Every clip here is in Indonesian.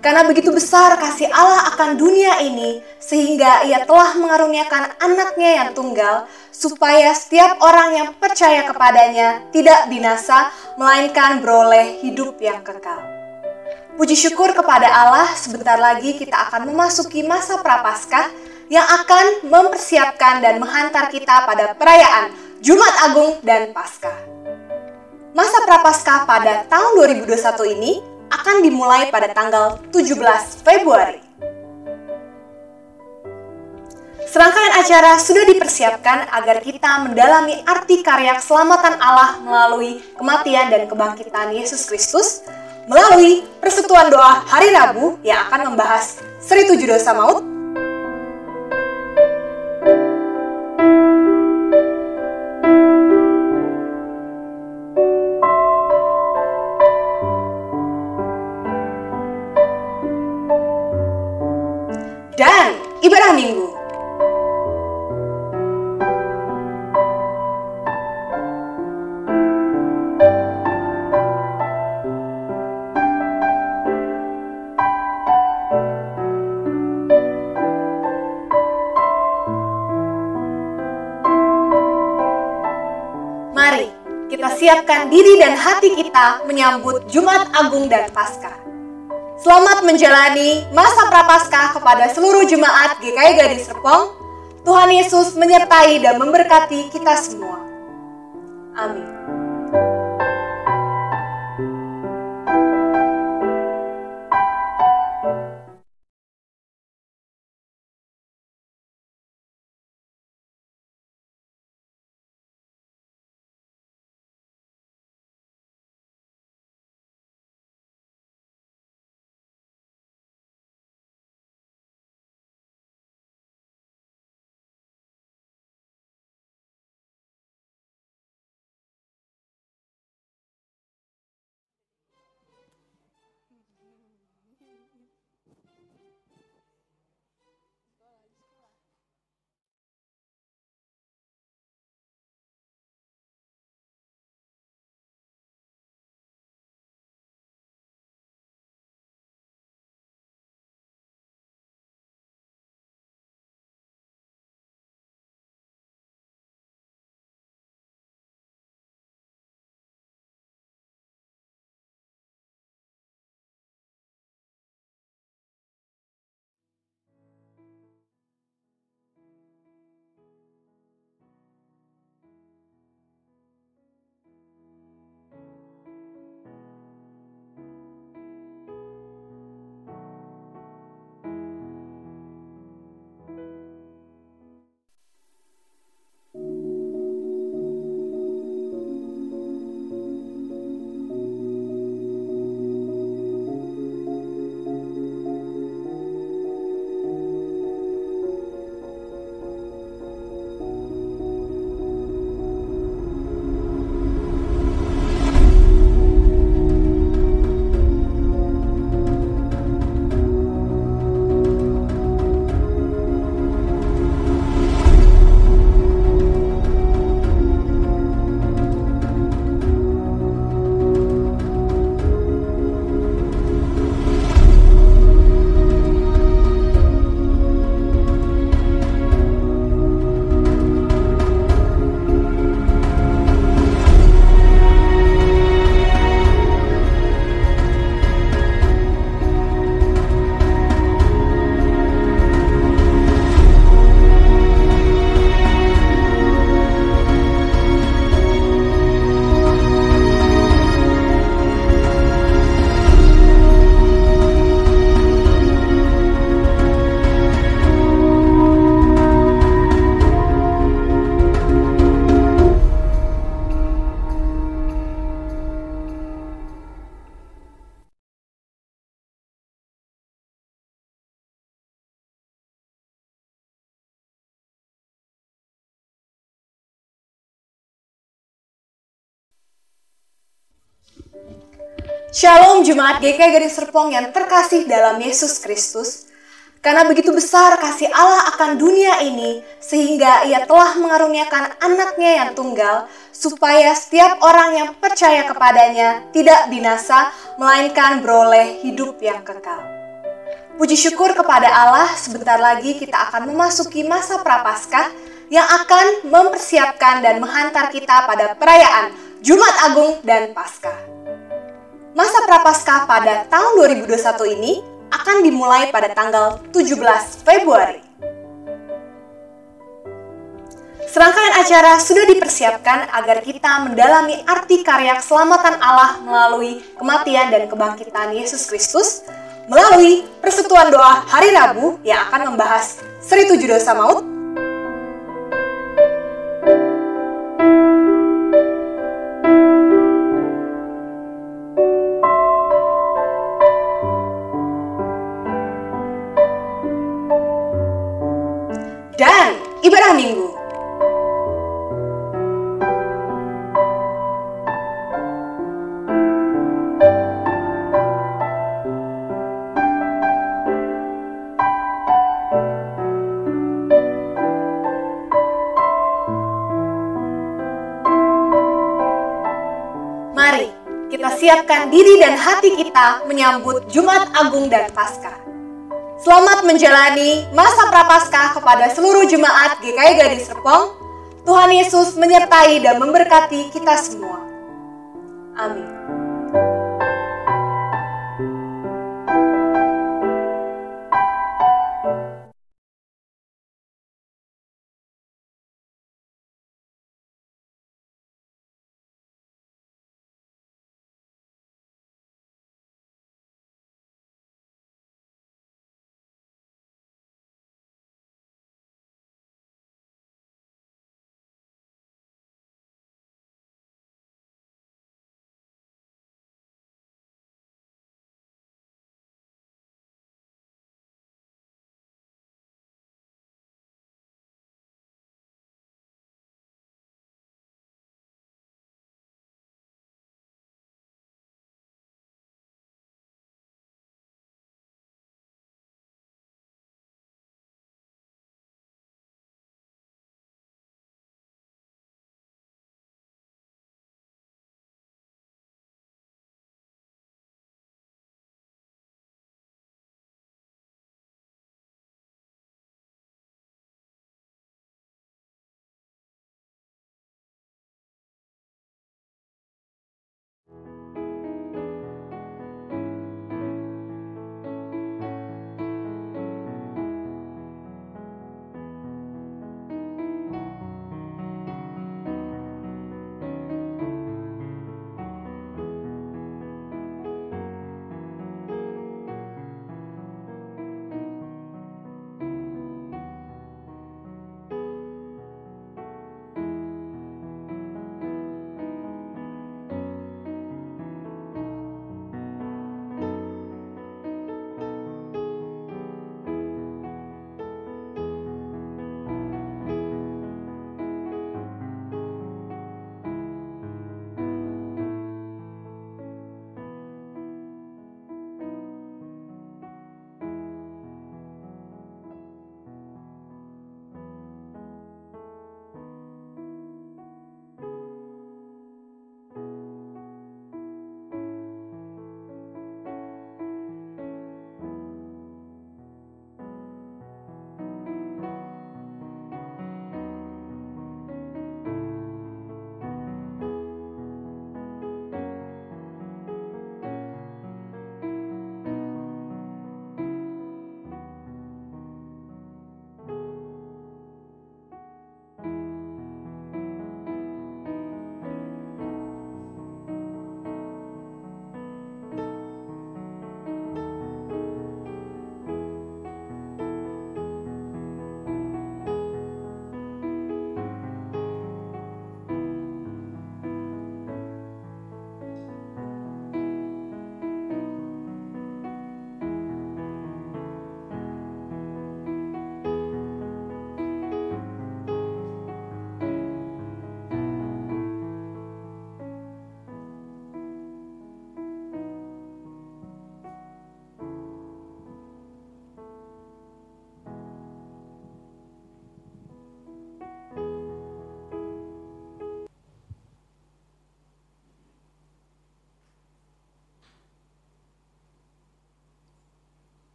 Karena begitu besar kasih Allah akan dunia ini, sehingga Ia telah mengaruniakan anaknya yang tunggal, supaya setiap orang yang percaya kepadanya tidak binasa, melainkan beroleh hidup yang kekal. Puji syukur kepada Allah, sebentar lagi kita akan memasuki masa Prapaskah yang akan mempersiapkan dan menghantar kita pada perayaan Jumat Agung dan Paskah. Masa Prapaskah pada tahun 2021 ini akan dimulai pada tanggal 17 Februari. Serangkaian acara sudah dipersiapkan agar kita mendalami arti karya keselamatan Allah melalui kematian dan kebangkitan Yesus Kristus, melalui persekutuan doa hari Rabu yang akan membahas seri 7 dosa maut, dan ibadah minggu. Mari kita siapkan diri dan hati kita menyambut Jumat Agung dan Paskah. Selamat menjalani masa Prapaskah kepada seluruh jemaat GKI Gading Serpong. Tuhan Yesus menyertai dan memberkati kita semua. Amin. Shalom Jemaat GKI Gading Serpong yang terkasih dalam Yesus Kristus. Karena begitu besar kasih Allah akan dunia ini, sehingga Ia telah mengaruniakan anaknya yang tunggal, supaya setiap orang yang percaya kepadanya tidak binasa, melainkan beroleh hidup yang kekal. Puji syukur kepada Allah, sebentar lagi kita akan memasuki masa Prapaskah yang akan mempersiapkan dan menghantar kita pada perayaan Jumat Agung dan Paskah. Masa Prapaskah pada tahun 2021 ini akan dimulai pada tanggal 17 Februari. Serangkaian acara sudah dipersiapkan agar kita mendalami arti karya keselamatan Allah melalui kematian dan kebangkitan Yesus Kristus, melalui persekutuan doa hari Rabu yang akan membahas seri 7 dosa maut, dan ibadah minggu. Mari kita siapkan diri dan hati kita menyambut Jumat Agung dan Paskah. Selamat menjalani masa Prapaskah kepada seluruh jemaat GKI Gading Serpong. Tuhan Yesus menyertai dan memberkati kita semua. Amin.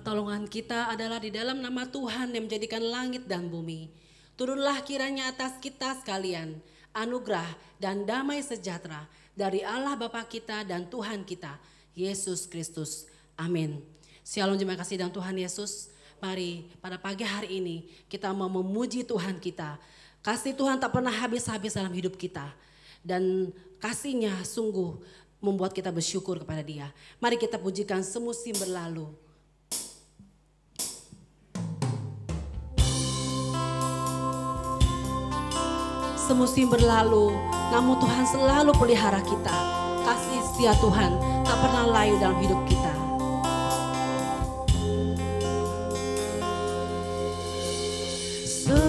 Pertolongan kita adalah di dalam nama Tuhan yang menjadikan langit dan bumi. Turunlah kiranya atas kita sekalian anugerah dan damai sejahtera dari Allah Bapa kita dan Tuhan kita, Yesus Kristus. Amin. Shalom, terima kasih dan Tuhan Yesus. Mari pada pagi hari ini kita mau memuji Tuhan kita. Kasih Tuhan tak pernah habis-habis dalam hidup kita. Dan kasih-Nya sungguh membuat kita bersyukur kepada Dia. Mari kita pujikan semusim berlalu. Semusim berlalu, namun Tuhan selalu pelihara kita. Kasih setia Tuhan tak pernah layu dalam hidup kita. Semusim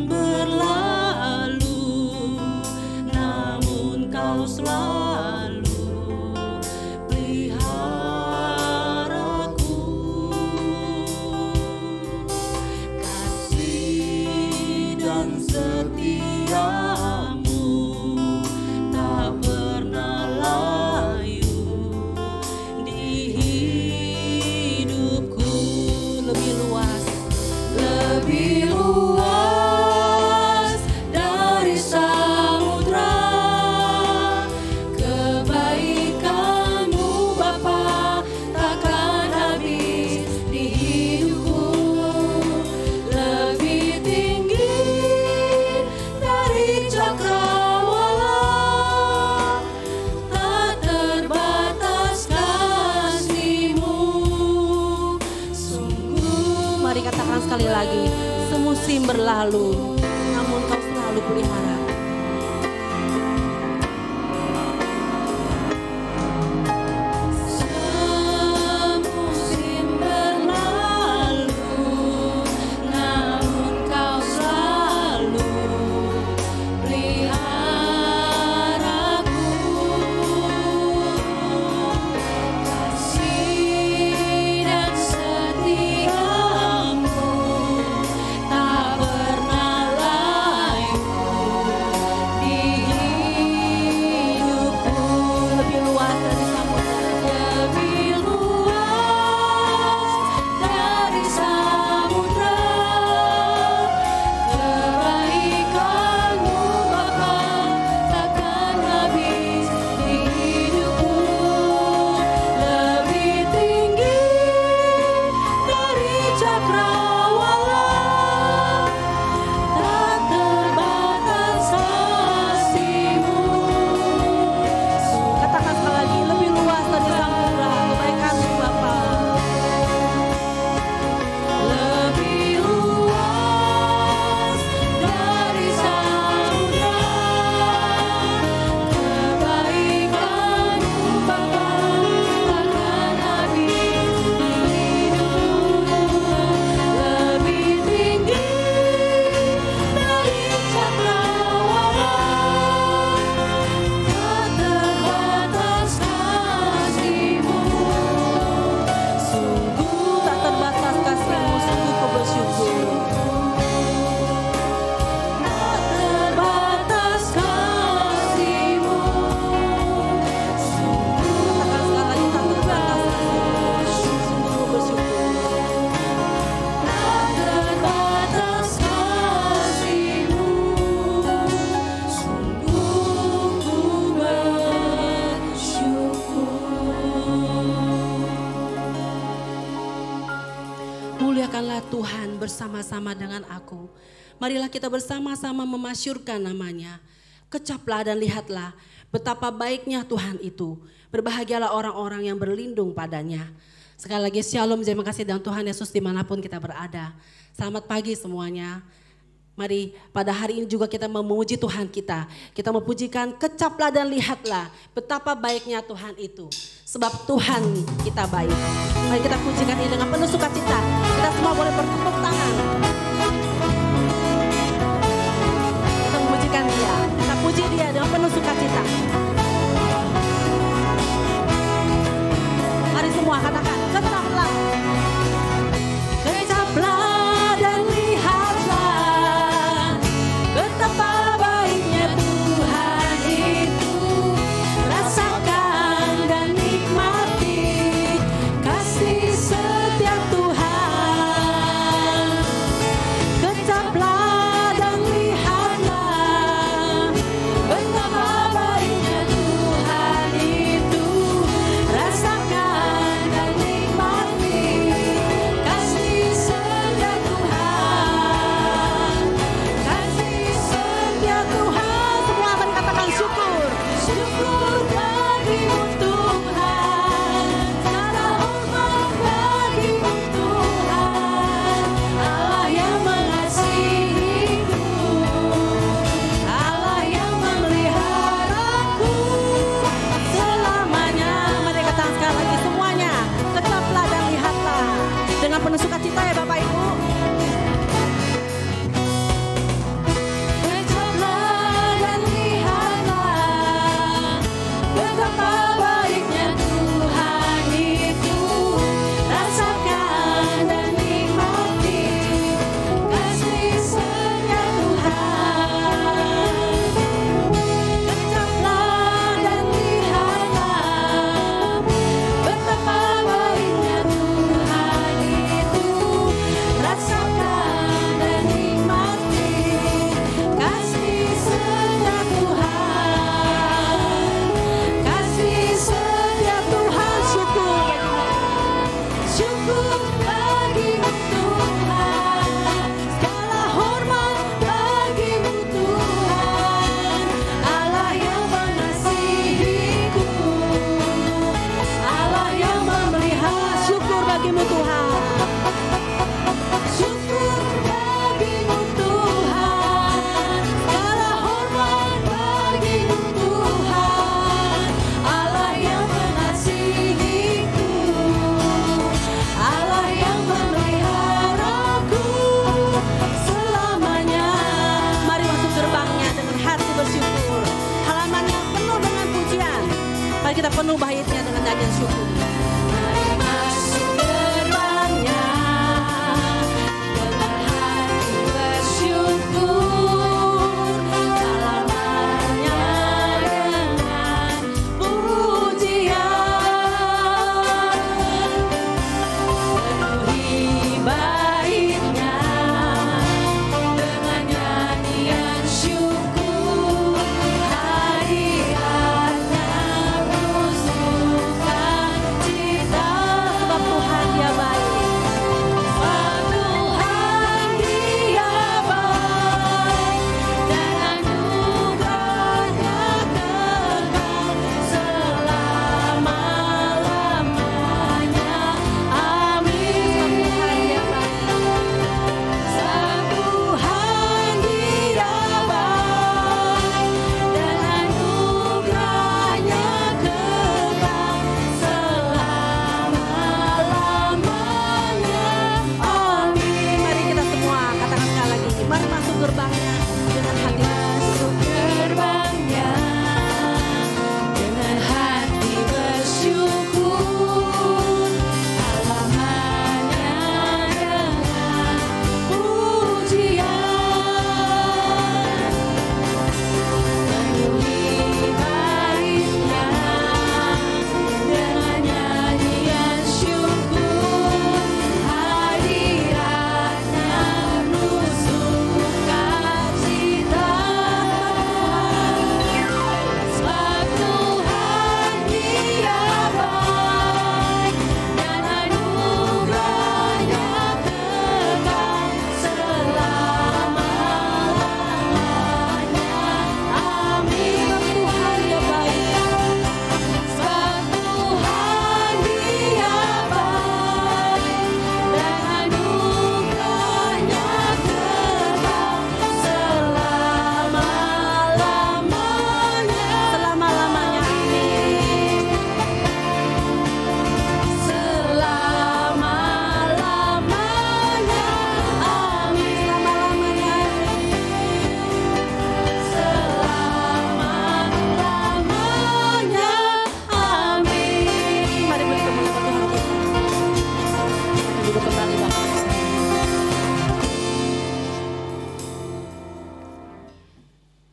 berlalu, namun Kau selalu peliharaku. Kasih dan setiamu tak pernah layu di hidupku. Lebih luas dari samudra, kebaikan-Mu Bapa takkan habis di hidupku. Lebih tinggi dari cakrawala, tak terbatas kasih-Mu. Sungguh, mari katakan sekali lagi, semusim berlalu, namun Kau selalu pelihara. Semusim berlalu, namun Kau selalu peliharaku. Kasih dan setia-Mu tak pernah layu di hidupku. Lebih luas dari samudra, lebih luas dari samudra, kebaikan-Mu Bapa takkan habis di hidupku. Lebih tinggi dari cakrawala, tak terbatas kasih-Mu. Katakan sekali lagi, lebih luas dari samudra, kebaikan-Mu Bapa. Lebih luas dari samudra, kebaikan-Mu Bapa takkan habis di hidupku. Lebih tinggi dari cakrawala, tak terbatas kasih-Mu. Sungguh tak terbatas kasih-Mu, sungguh ku bersyukur. Tak terbatas kasih-Mu, sungguh. Katakan sekali lagi, tak terbatas kasih-Mu, sungguh ku bersyukur. Tak terbatas kasih-Mu, sungguh ku bersyukur. Muliakanlah Tuhan bersama-sama dengan aku. Marilah kita bersama-sama memasyurkan nama-Nya. Kecaplah dan lihatlah betapa baiknya Tuhan itu. Berbahagialah orang-orang yang berlindung padanya. Sekali lagi shalom, terima kasih dan Tuhan Yesus dimanapun kita berada. Selamat pagi semuanya. Mari pada hari ini juga kita memuji Tuhan kita. Kita memujikan kecaplah dan lihatlah betapa baiknya Tuhan itu. Sebab Tuhan kita baik. Mari kita pujikan ini dengan penuh sukacita. Kita semua boleh bertepuk tangan. Kita memujikan Dia. Kita puji Dia dengan penuh sukacita. Mari semua katakan, kecaplah. Kecaplah dan lihatlah betapa baiknya Tuhan itu. Rasakan dan nikmati kasih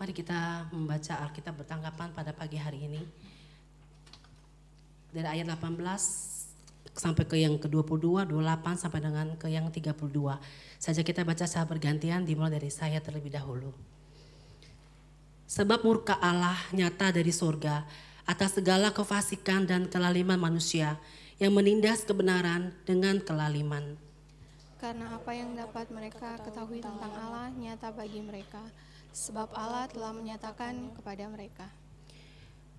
Mari kita membaca Alkitab bertanggapan pada pagi hari ini. Dari ayat 18 sampai ke yang ke-22, 28 sampai dengan ke yang 32. Saja kita baca secara bergantian, dimulai dari saya terlebih dahulu. Sebab murka Allah nyata dari sorga atas segala kefasikan dan kelaliman manusia yang menindas kebenaran dengan kelaliman. Karena apa yang dapat mereka ketahui tentang Allah nyata bagi mereka, sebab Allah telah menyatakan kepada mereka.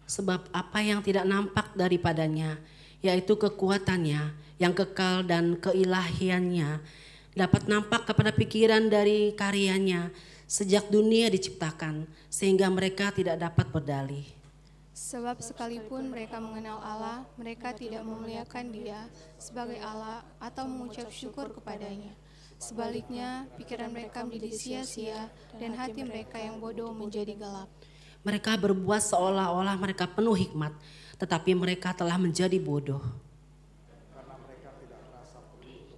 Sebab apa yang tidak nampak daripadanya, yaitu kekuatannya yang kekal dan keilahiannya, dapat nampak kepada pikiran dari karyanya sejak dunia diciptakan, sehingga mereka tidak dapat berdalih. Sebab sekalipun mereka mengenal Allah, mereka tidak memuliakan Dia sebagai Allah atau mengucap syukur kepadanya. Sebaliknya, pikiran mereka menjadi sia-sia dan hati mereka yang bodoh menjadi gelap. Mereka berbuat seolah-olah mereka penuh hikmat, tetapi mereka telah menjadi bodoh.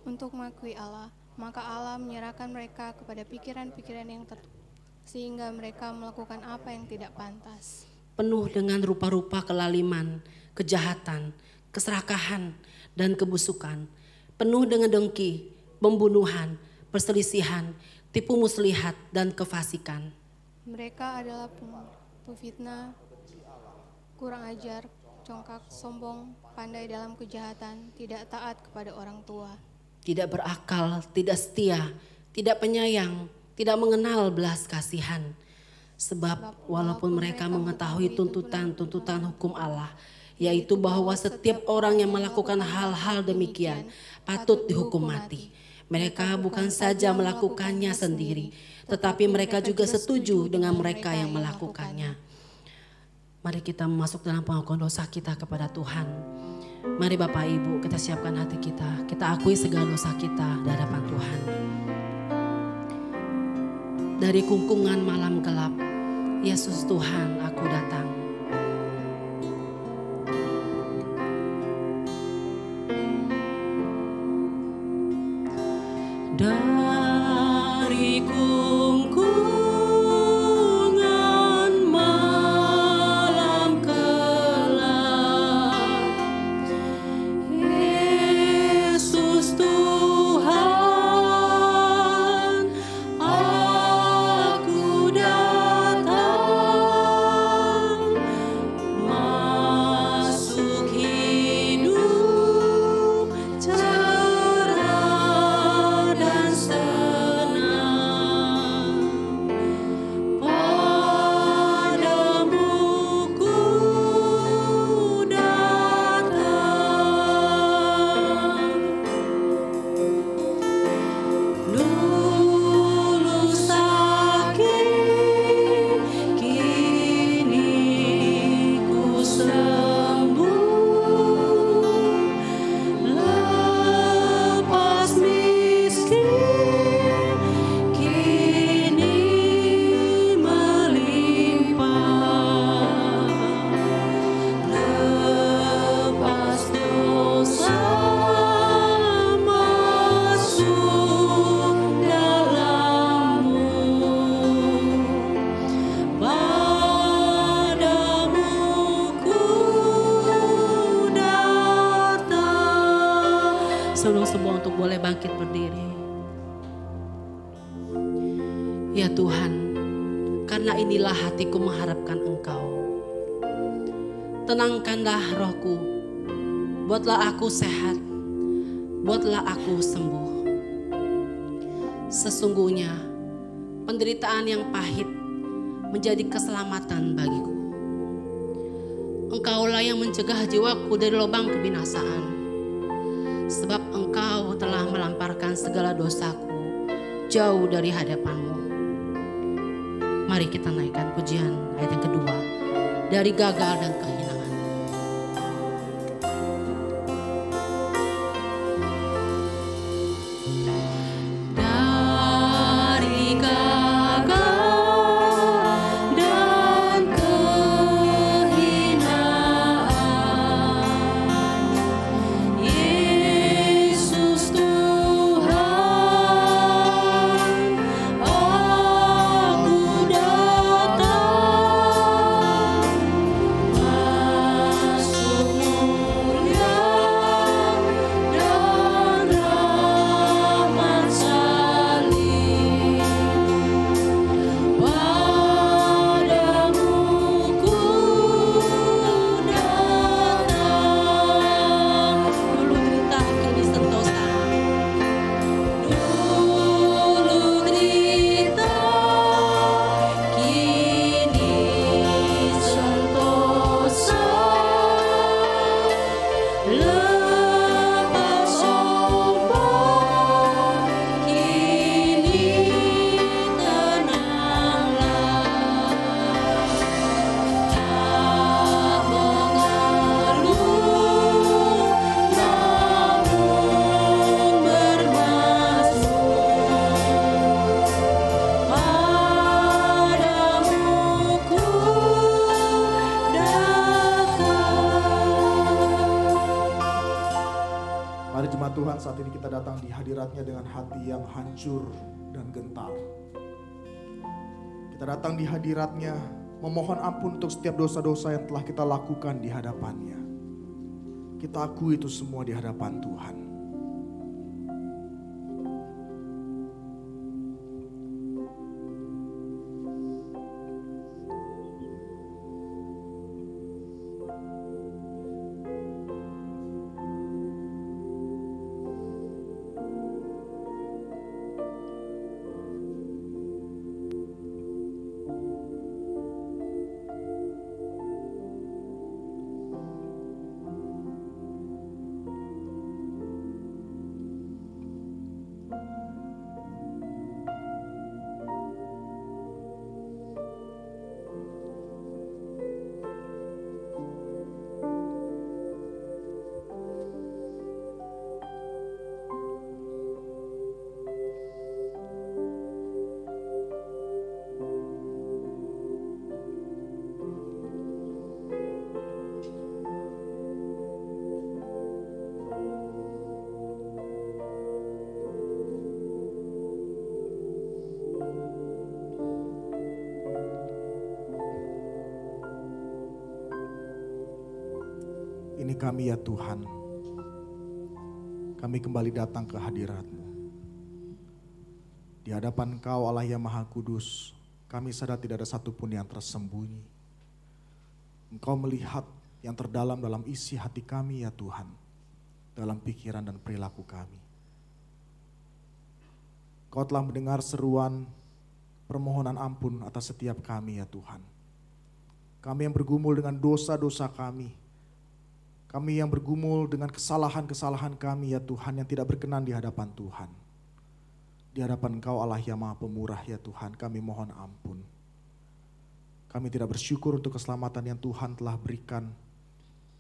Untuk mengakui Allah, maka Allah menyerahkan mereka kepada pikiran-pikiran yang tertutup, sehingga mereka melakukan apa yang tidak pantas. Penuh dengan rupa-rupa kelaliman, kejahatan, keserakahan, dan kebusukan. Penuh dengan dengki, pembunuhan, perselisihan, tipu muslihat, dan kefasikan. Mereka adalah pefitnah, kurang ajar, congkak, sombong, pandai dalam kejahatan, tidak taat kepada orang tua. Tidak berakal, tidak setia, tidak penyayang, tidak mengenal belas kasihan. Sebab walaupun mereka mengetahui tuntutan-tuntutan hukum Allah, yaitu bahwa setiap orang yang melakukan hal-hal demikian patut dihukum mati. Mereka bukan saja melakukannya sendiri, tetapi mereka juga setuju dengan mereka yang melakukannya. Mari kita masuk dalam pengakuan dosa kita kepada Tuhan. Mari Bapak Ibu, kita siapkan hati kita. Kita akui segala dosa kita di hadapan Tuhan. Dari kungkungan malam gelap, Yesus Tuhan, aku datang. Dari kungkungan malam gelap, Yesus Tuhan, aku datang, masuk hidup cerah dan senang. Padamu ku datang. Dulu sakit, kini ku sembuh. Lepas miskin, kini melimpah. Lepas dosa, masuk dalam-Mu. Padamu ku datang. Sebelum semua untuk boleh bangkit berdiri. Ya Tuhan, karena inilah hatiku mengharapkan Engkau. Tenangkanlah rohku, buatlah aku sehat, buatlah aku sembuh. Sesungguhnya penderitaan yang pahit menjadi keselamatan bagiku. Engkaulah yang mencegah jiwaku dari lubang kebinasaan. Sebab Engkau telah melamparkan segala dosaku jauh dari hadapan-Mu. Mari kita naikkan pujian ayat yang kedua. Dari gagal dan kehilangan. Dari gagal dan kehinaan, Yesus Tuhan, aku datang. hadirat-Nya dengan hati yang hancur dan gentar. Kita datang di hadirat-Nya memohon ampun untuk setiap dosa-dosa yang telah kita lakukan di hadapan-Nya. Kita akui itu semua di hadapan Tuhan. Ini kami ya Tuhan, kami kembali datang ke hadirat-Mu. Di hadapan Engkau Allah yang Maha Kudus, kami sadar tidak ada satupun yang tersembunyi. Engkau melihat yang terdalam dalam isi hati kami ya Tuhan, dalam pikiran dan perilaku kami. Engkau telah mendengar seruan permohonan ampun atas setiap kami ya Tuhan. Kami yang bergumul dengan dosa-dosa kami. Kami yang bergumul dengan kesalahan-kesalahan kami ya Tuhan yang tidak berkenan di hadapan Tuhan. Di hadapan Engkau Allah yang Maha Pemurah ya Tuhan, kami mohon ampun. Kami tidak bersyukur untuk keselamatan yang Tuhan telah berikan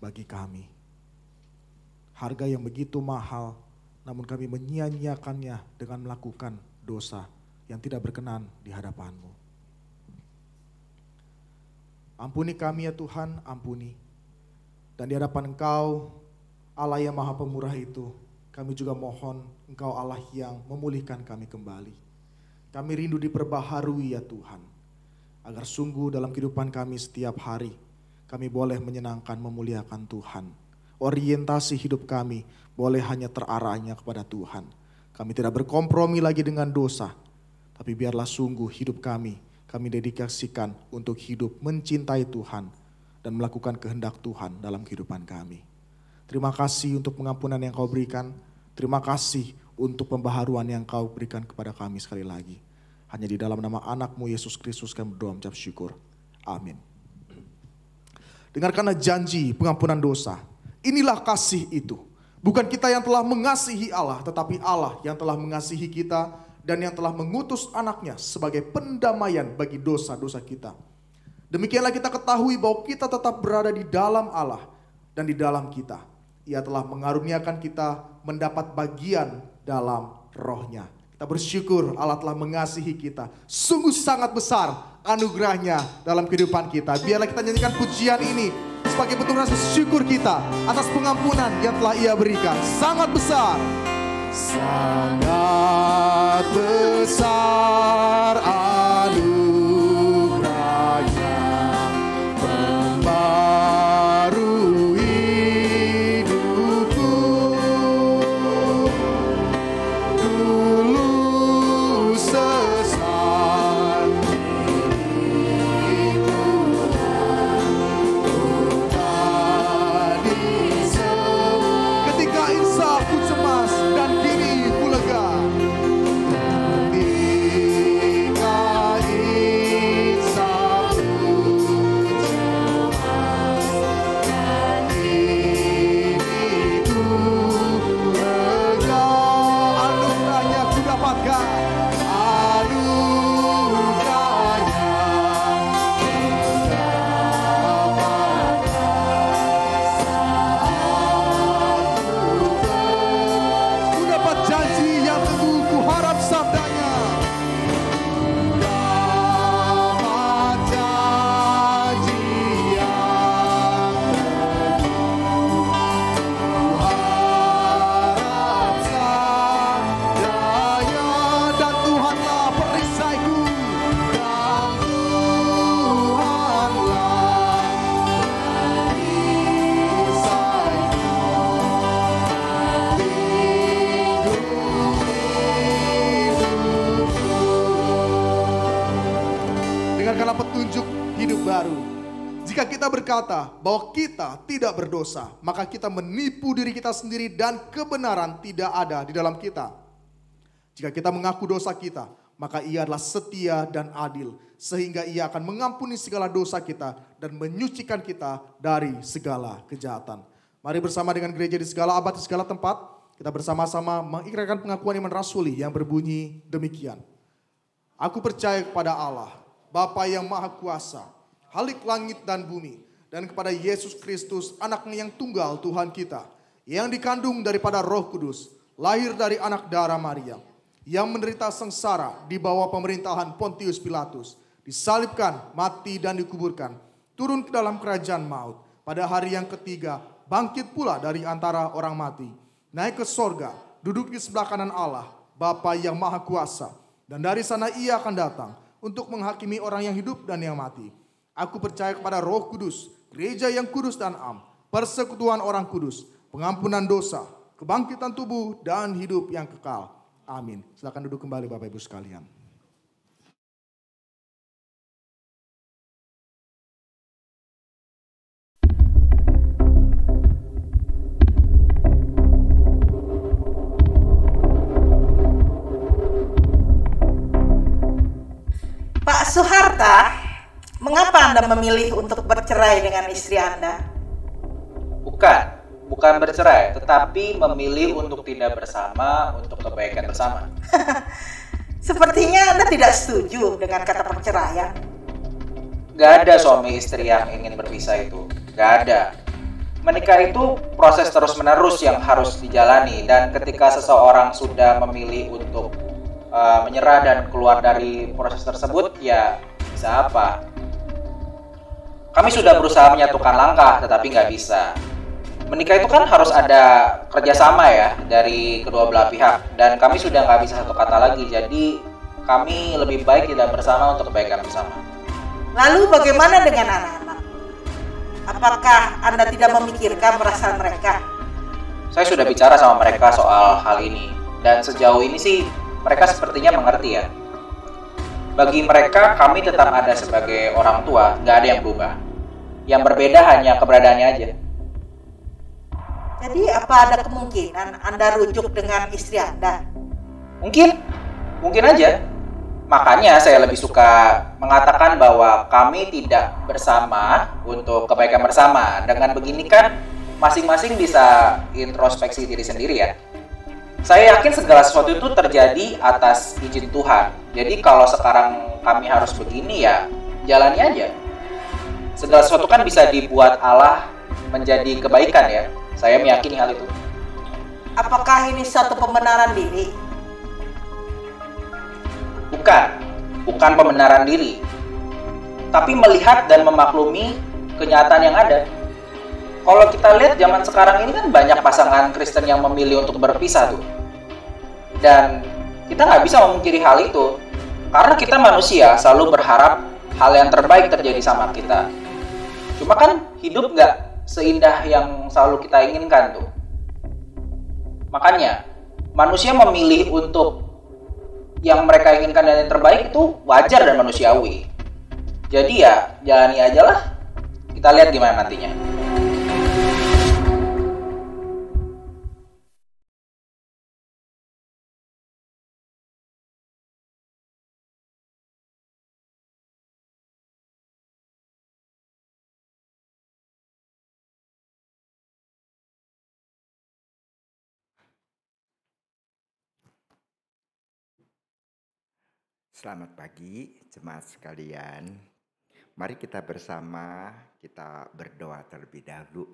bagi kami. Harga yang begitu mahal, namun kami menyia-nyiakannya dengan melakukan dosa yang tidak berkenan di hadapan-Mu. Ampuni kami ya Tuhan, ampuni. Dan di hadapan Engkau, Allah yang Maha Pemurah itu, kami juga mohon Engkau Allah yang memulihkan kami kembali. Kami rindu diperbaharui ya Tuhan, agar sungguh dalam kehidupan kami setiap hari, kami boleh menyenangkan, memuliakan Tuhan. Orientasi hidup kami boleh hanya terarahnya kepada Tuhan. Kami tidak berkompromi lagi dengan dosa, tapi biarlah sungguh hidup kami dedikasikan untuk hidup mencintai Tuhan, dan melakukan kehendak Tuhan dalam kehidupan kami. Terima kasih untuk pengampunan yang Kau berikan. Terima kasih untuk pembaharuan yang Kau berikan kepada kami sekali lagi. Hanya di dalam nama anak-Mu Yesus Kristus kami berdoa mengucap syukur. Amin. Dengarkanlah janji pengampunan dosa. Inilah kasih itu. Bukan kita yang telah mengasihi Allah, tetapi Allah yang telah mengasihi kita dan yang telah mengutus anaknya sebagai pendamaian bagi dosa-dosa kita. Demikianlah kita ketahui bahwa kita tetap berada di dalam Allah dan di dalam kita. Ia telah mengaruniakan kita mendapat bagian dalam Roh-Nya. Kita bersyukur Allah telah mengasihi kita. Sungguh sangat besar anugerahnya dalam kehidupan kita. Biarlah kita nyanyikan pujian ini sebagai bentuk rasa syukur kita atas pengampunan yang telah Ia berikan. Sangat besar. Sangat besar anugerahnya, membaru hidupku. Dulu sesat diriku, tadi ketika insafku cemas dan kini ku lega. Dengarkanlah petunjuk hidup baru. Jika kita berkata bahwa kita tidak berdosa, maka kita menipu diri kita sendiri dan kebenaran tidak ada di dalam kita. Jika kita mengaku dosa kita, maka Ia adalah setia dan adil, sehingga Ia akan mengampuni segala dosa kita dan menyucikan kita dari segala kejahatan. Mari bersama dengan gereja di segala abad, di segala tempat, kita bersama-sama mengikrarkan pengakuan iman rasuli yang berbunyi demikian. Aku percaya kepada Allah, Bapa yang Maha Kuasa, Khalik langit dan bumi, dan kepada Yesus Kristus, Anaknya yang tunggal Tuhan kita, yang dikandung daripada Roh Kudus, lahir dari anak darah Maria, yang menderita sengsara di bawah pemerintahan Pontius Pilatus, disalibkan, mati dan dikuburkan, turun ke dalam kerajaan maut, pada hari yang ketiga bangkit pula dari antara orang mati, naik ke sorga, duduk di sebelah kanan Allah, Bapa yang Maha Kuasa, dan dari sana Ia akan datang untuk menghakimi orang yang hidup dan yang mati. Aku percaya kepada Roh Kudus, gereja yang kudus dan am, persekutuan orang kudus, pengampunan dosa, kebangkitan tubuh dan hidup yang kekal. Amin. Silakan duduk kembali Bapak Ibu sekalian. Pak Suharta, mengapa Anda memilih untuk bercerai dengan istri Anda? Bukan bercerai, tetapi memilih untuk tidak bersama, untuk kebaikan bersama. Sepertinya Anda tidak setuju dengan kata perceraian. Gak ada suami istri yang ingin berpisah itu, gak ada. Menikah itu proses terus-menerus yang harus dijalani, dan ketika seseorang sudah memilih untuk menyerah dan keluar dari proses tersebut, ya bisa apa? Kami sudah berusaha menyatukan langkah, tetapi nggak bisa. Menikah itu kan harus ada kerjasama ya dari kedua belah pihak, dan kami sudah nggak bisa satu kata lagi, jadi kami lebih baik tidak bersama untuk kebaikan bersama. Lalu bagaimana dengan anak-anak? Apakah Anda tidak memikirkan perasaan mereka? Saya sudah bicara sama mereka soal hal ini, dan sejauh ini sih mereka sepertinya mengerti ya. Bagi mereka, kami tetap ada sebagai orang tua, nggak ada yang berubah. Yang berbeda hanya keberadaannya aja. Jadi apa ada kemungkinan Anda rujuk dengan istri Anda? Mungkin aja. Makanya saya lebih suka mengatakan bahwa kami tidak bersama untuk kebaikan bersama. Dengan begini kan, masing-masing bisa introspeksi diri sendiri ya. Saya yakin segala sesuatu itu terjadi atas izin Tuhan. Jadi kalau sekarang kami harus begini ya, jalani aja. Segala sesuatu kan bisa dibuat Allah menjadi kebaikan ya. Saya meyakini hal itu. Apakah ini suatu pembenaran diri? Bukan pembenaran diri. Tapi melihat dan memaklumi kenyataan yang ada. Kalau kita lihat zaman sekarang ini kan banyak pasangan Kristen yang memilih untuk berpisah tuh. Dan kita nggak bisa memungkiri hal itu. Karena kita manusia selalu berharap hal yang terbaik terjadi sama kita. Cuma kan hidup nggak seindah yang selalu kita inginkan tuh. Makanya manusia memilih untuk yang mereka inginkan dan yang terbaik itu wajar dan manusiawi. Jadi ya jalani aja lah. Kita lihat gimana nantinya. Selamat pagi jemaat sekalian. Mari kita bersama kita berdoa terlebih dahulu.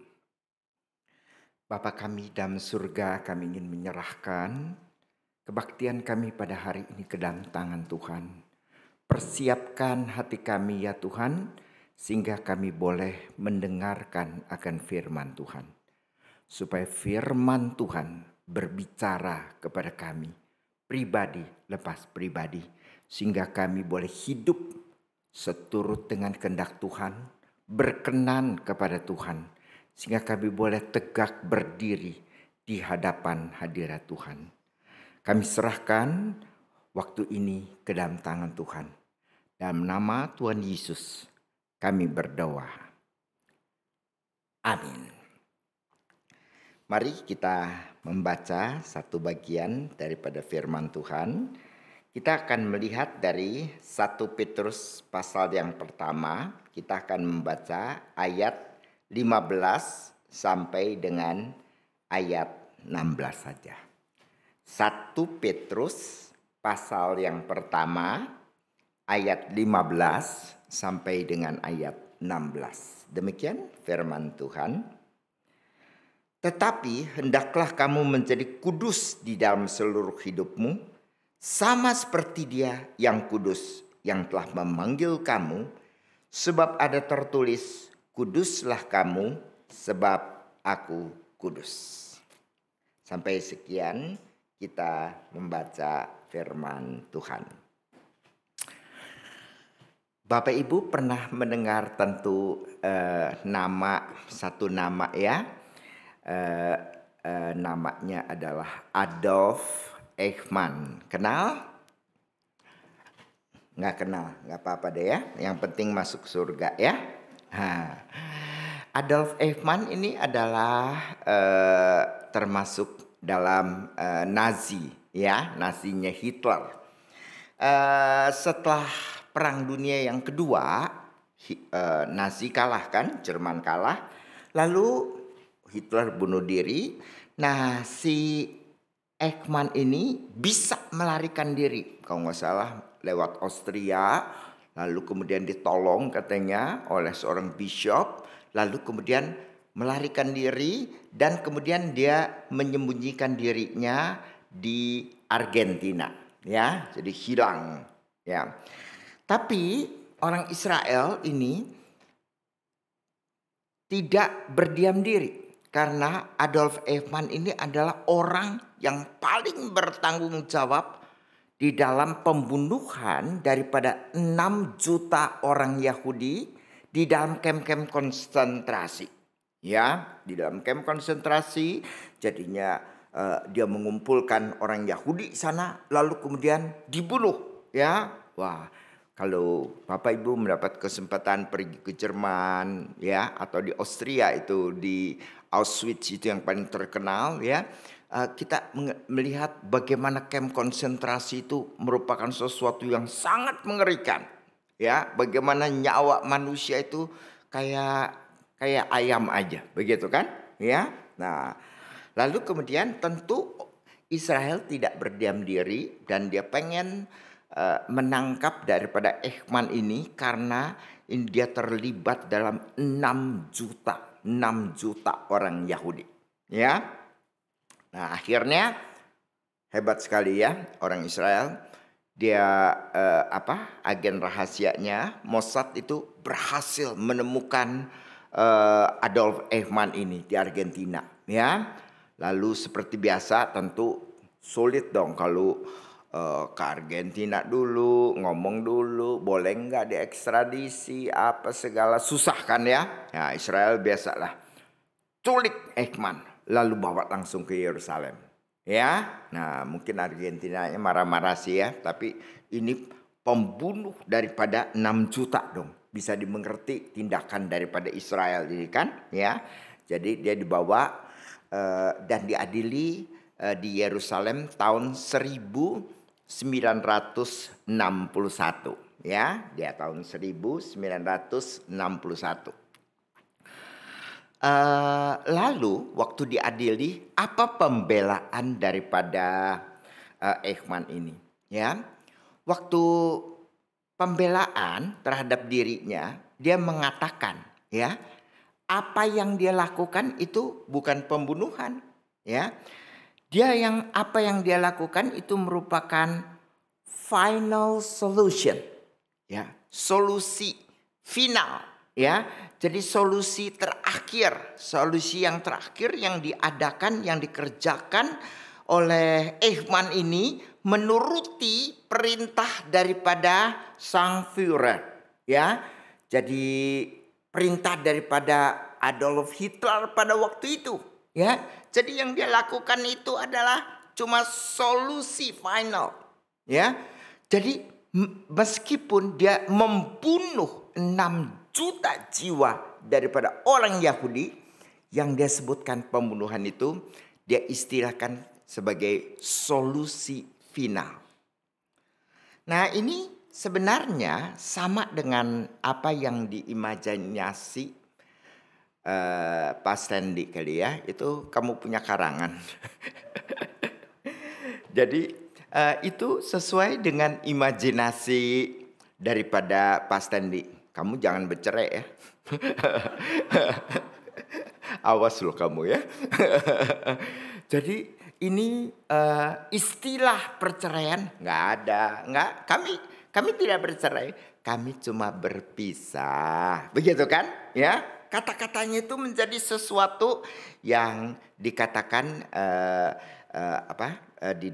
Bapa kami dalam surga, kami ingin menyerahkan kebaktian kami pada hari ini ke dalam tangan Tuhan. Persiapkan hati kami ya Tuhan, sehingga kami boleh mendengarkan akan firman Tuhan. Supaya firman Tuhan berbicara kepada kami, pribadi lepas pribadi, sehingga kami boleh hidup seturut dengan kehendak Tuhan, berkenan kepada Tuhan, sehingga kami boleh tegak berdiri di hadapan hadirat Tuhan. Kami serahkan waktu ini ke dalam tangan Tuhan. Dalam nama Tuhan Yesus kami berdoa. Amin. Mari kita membaca satu bagian daripada firman Tuhan. Kita akan melihat dari 1 Petrus pasal yang pertama. Kita akan membaca ayat 15 sampai dengan ayat 16 saja. 1 Petrus pasal yang pertama ayat 15 sampai dengan ayat 16. Demikian firman Tuhan. Tetapi hendaklah kamu menjadi kudus di dalam seluruh hidupmu, sama seperti Dia yang kudus yang telah memanggil kamu, sebab ada tertulis, kuduslah kamu sebab aku kudus. Sampai sekian kita membaca firman Tuhan. Bapak Ibu pernah mendengar tentu satu nama ya. Namanya adalah Adolf Eichmann. Kenal? Nggak kenal, nggak apa-apa deh ya. Yang penting masuk surga ya. Adolf Eichmann ini adalah termasuk dalam Nazi ya, Nazinya Hitler. Setelah Perang Dunia yang kedua, Nazi kalah kan, Jerman kalah. Lalu Hitler bunuh diri. Nah, si Eichmann ini bisa melarikan diri, kalau nggak salah lewat Austria, lalu kemudian ditolong katanya oleh seorang bishop, lalu kemudian melarikan diri dan kemudian dia menyembunyikan dirinya di Argentina, ya, jadi hilang, ya. Tapi orang Israel ini tidak berdiam diri. Karena Adolf Eichmann ini adalah orang yang paling bertanggung jawab di dalam pembunuhan daripada 6 juta orang Yahudi di dalam kamp-kamp konsentrasi. Ya, di dalam kamp konsentrasi jadinya dia mengumpulkan orang Yahudi sana lalu kemudian dibunuh, ya. Wah, kalau Bapak Ibu mendapat kesempatan pergi ke Jerman ya atau di Austria itu di Auschwitz itu yang paling terkenal ya, kita melihat bagaimana kamp konsentrasi itu merupakan sesuatu yang sangat mengerikan ya, bagaimana nyawa manusia itu kayak ayam aja begitu kan ya. Nah, lalu kemudian tentu Israel tidak berdiam diri dan dia pengen menangkap daripada Eichmann ini karena dia terlibat dalam 6 juta orang Yahudi, ya. Nah, akhirnya hebat sekali ya orang Israel. Dia agen rahasianya Mossad itu berhasil menemukan Adolf Eichmann ini di Argentina, ya. Lalu seperti biasa tentu sulit dong kalau ke Argentina dulu, ngomong dulu, boleh nggak diekstradisi, apa segala, susah kan ya. Ya Israel biasalah, culik Eichmann, lalu bawa langsung ke Yerusalem. Ya, nah mungkin Argentina marah-marah sih ya, tapi ini pembunuh daripada 6 juta dong. Bisa dimengerti tindakan daripada Israel ini kan ya. Jadi dia dibawa dan diadili di Yerusalem tahun 1961 ya, dia tahun 1961. Lalu waktu diadili, apa pembelaan daripada Eichmann ini ya? Waktu pembelaan terhadap dirinya, dia mengatakan ya, apa yang dia lakukan itu bukan pembunuhan ya. Apa yang dia lakukan itu merupakan final solution, ya, solusi final, ya. Jadi solusi yang terakhir yang diadakan, yang dikerjakan oleh Eichmann ini menuruti perintah daripada sang Führer, ya. Jadi perintah daripada Adolf Hitler pada waktu itu, ya. Jadi yang dia lakukan itu adalah cuma solusi final, ya. Jadi meskipun dia membunuh 6 juta jiwa daripada orang Yahudi, yang dia sebutkan pembunuhan itu dia istilahkan sebagai solusi final. Nah, ini sebenarnya sama dengan apa yang diimajinasi Pak Stanley kali ya. Itu kamu punya karangan. Jadi itu sesuai dengan imajinasi daripada Pak Stanley. Kamu jangan bercerai ya. Awas loh kamu ya. Jadi ini istilah perceraian nggak ada. Kami tidak bercerai. Kami cuma berpisah. Begitu kan? Ya. Kata-katanya itu menjadi sesuatu yang dikatakan di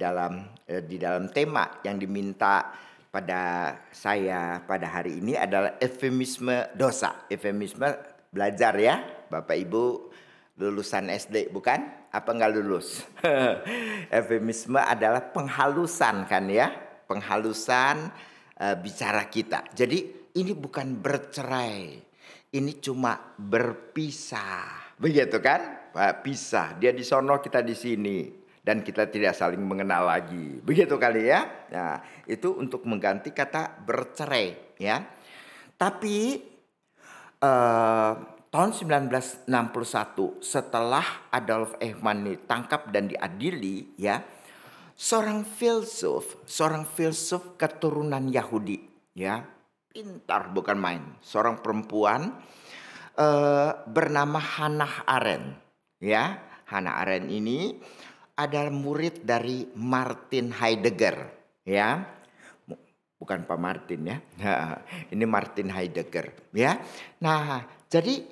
dalam tema yang diminta pada saya pada hari ini adalah eufemisme dosa. Eufemisme belajar ya, Bapak Ibu lulusan SD bukan? Apa enggak lulus? Eufemisme adalah penghalusan kan ya, penghalusan bicara kita. Jadi ini bukan bercerai, ini cuma berpisah, begitu kan? Pisah, dia di sono kita di sini. Dan kita tidak saling mengenal lagi. Begitu kali ya. Nah, itu untuk mengganti kata bercerai ya. Tapi tahun 1961 setelah Adolf Eichmann ditangkap dan diadili ya, seorang filsuf keturunan Yahudi ya, pintar bukan main, seorang perempuan bernama Hannah Arendt ya. Hannah Arendt ini adalah murid dari Martin Heidegger ya. Bukan Pak Martin ya. Ini Martin Heidegger ya. Nah, jadi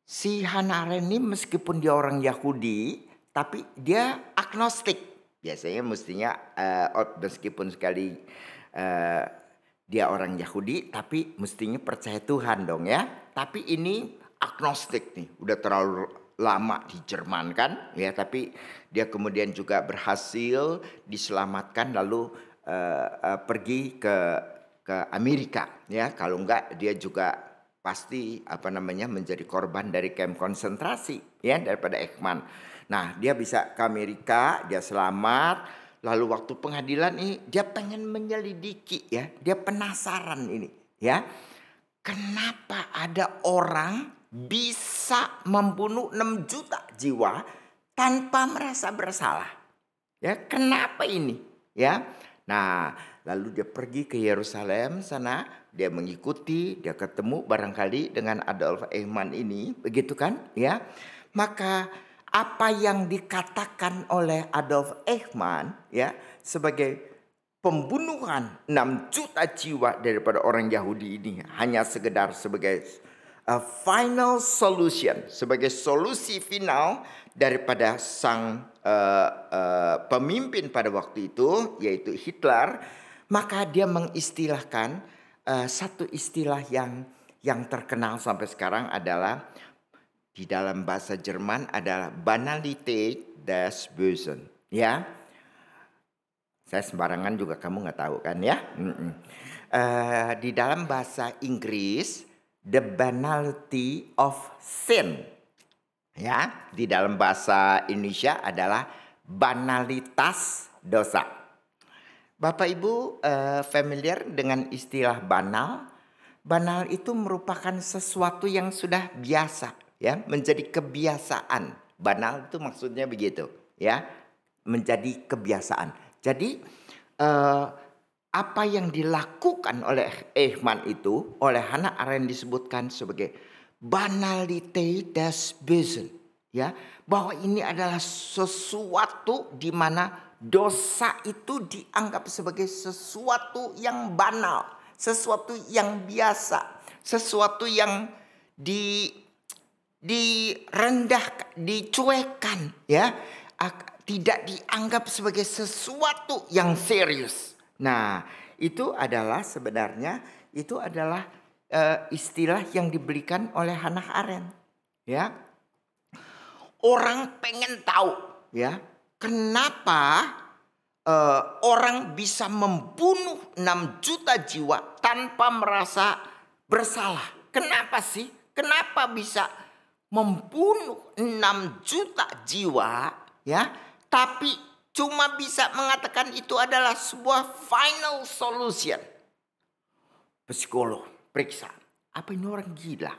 si Hannah Arendt ini meskipun dia orang Yahudi tapi dia agnostik. Biasanya mestinya meskipun sekali dia orang Yahudi tapi mestinya percaya Tuhan dong ya. Tapi ini agnostik nih, udah terlalu lama di Jerman kan ya, tapi dia kemudian juga berhasil diselamatkan lalu pergi ke Amerika ya. Kalau enggak dia juga pasti menjadi korban dari kamp konsentrasi ya daripada Eichmann. Nah, dia bisa ke Amerika, dia selamat. Lalu waktu pengadilan ini dia pengen menyelidiki ya, dia penasaran ini ya. Kenapa ada orang bisa membunuh 6 juta jiwa tanpa merasa bersalah? Ya, kenapa ini? Ya. Nah, lalu dia pergi ke Yerusalem sana, dia mengikuti, dia ketemu barangkali dengan Adolf Eichmann ini, begitu kan? Ya. Maka apa yang dikatakan oleh Adolf Eichmann ya sebagai pembunuhan 6 juta jiwa daripada orang Yahudi ini hanya sebagai final solution, sebagai solusi final daripada sang pemimpin pada waktu itu, yaitu Hitler. Maka dia mengistilahkan satu istilah yang terkenal sampai sekarang adalah di dalam bahasa Jerman adalah Banalität des Bösen. Ya, saya sembarangan juga kamu nggak tahu kan ya. Di dalam bahasa Inggris the banality of sin. Ya, di dalam bahasa Indonesia adalah banalitas dosa. Bapak Ibu familiar dengan istilah banal? Banal itu merupakan sesuatu yang sudah biasa, ya, menjadi kebiasaan. Banal itu maksudnya begitu, ya, menjadi kebiasaan. Jadi apa yang dilakukan oleh Eichmann itu, oleh Hannah Arendt disebutkan sebagai Banalität des Bösen, ya, bahwa ini adalah sesuatu di mana dosa itu dianggap sebagai sesuatu yang banal, sesuatu yang biasa, sesuatu yang direndahkan, dicuekkan, ya, tidak dianggap sebagai sesuatu yang serius. Nah, itu adalah sebenarnya itu adalah istilah yang diberikan oleh Hannah Arendt, ya. Orang pengen tahu, ya, kenapa orang bisa membunuh 6 juta jiwa tanpa merasa bersalah. Kenapa sih? Kenapa bisa membunuh 6 juta jiwa, ya? Tapi cuma bisa mengatakan itu adalah sebuah final solution. Psikolog periksa, apa ini orang gila?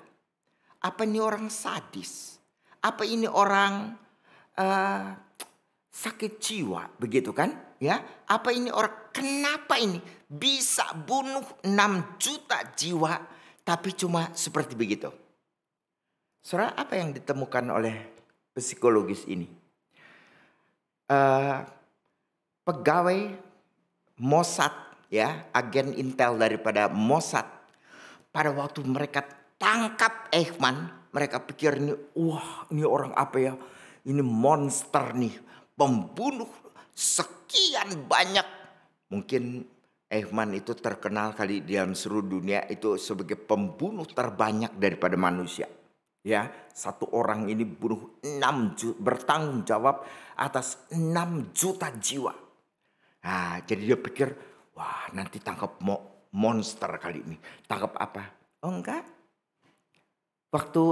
Apa ini orang sadis? Apa ini orang sakit jiwa, begitu kan? Ya, apa ini orang? Kenapa ini bisa bunuh 6 juta jiwa, tapi cuma seperti begitu? Saudara, apa yang ditemukan oleh psikologis ini? Pegawai Mossad, ya, agen intel daripada Mossad, pada waktu mereka tangkap Eichmann, mereka pikir ini, wah, ini orang apa ya? Ini monster nih, pembunuh sekian banyak. Mungkin Eichmann itu terkenal kali di dalam seluruh dunia itu sebagai pembunuh terbanyak daripada manusia. Ya, satu orang ini bunuh 6 juta, bertanggung jawab atas 6 juta jiwa. Nah, jadi dia pikir, wah, nanti tangkap monster kali ini. Tangkap apa? Oh enggak. Waktu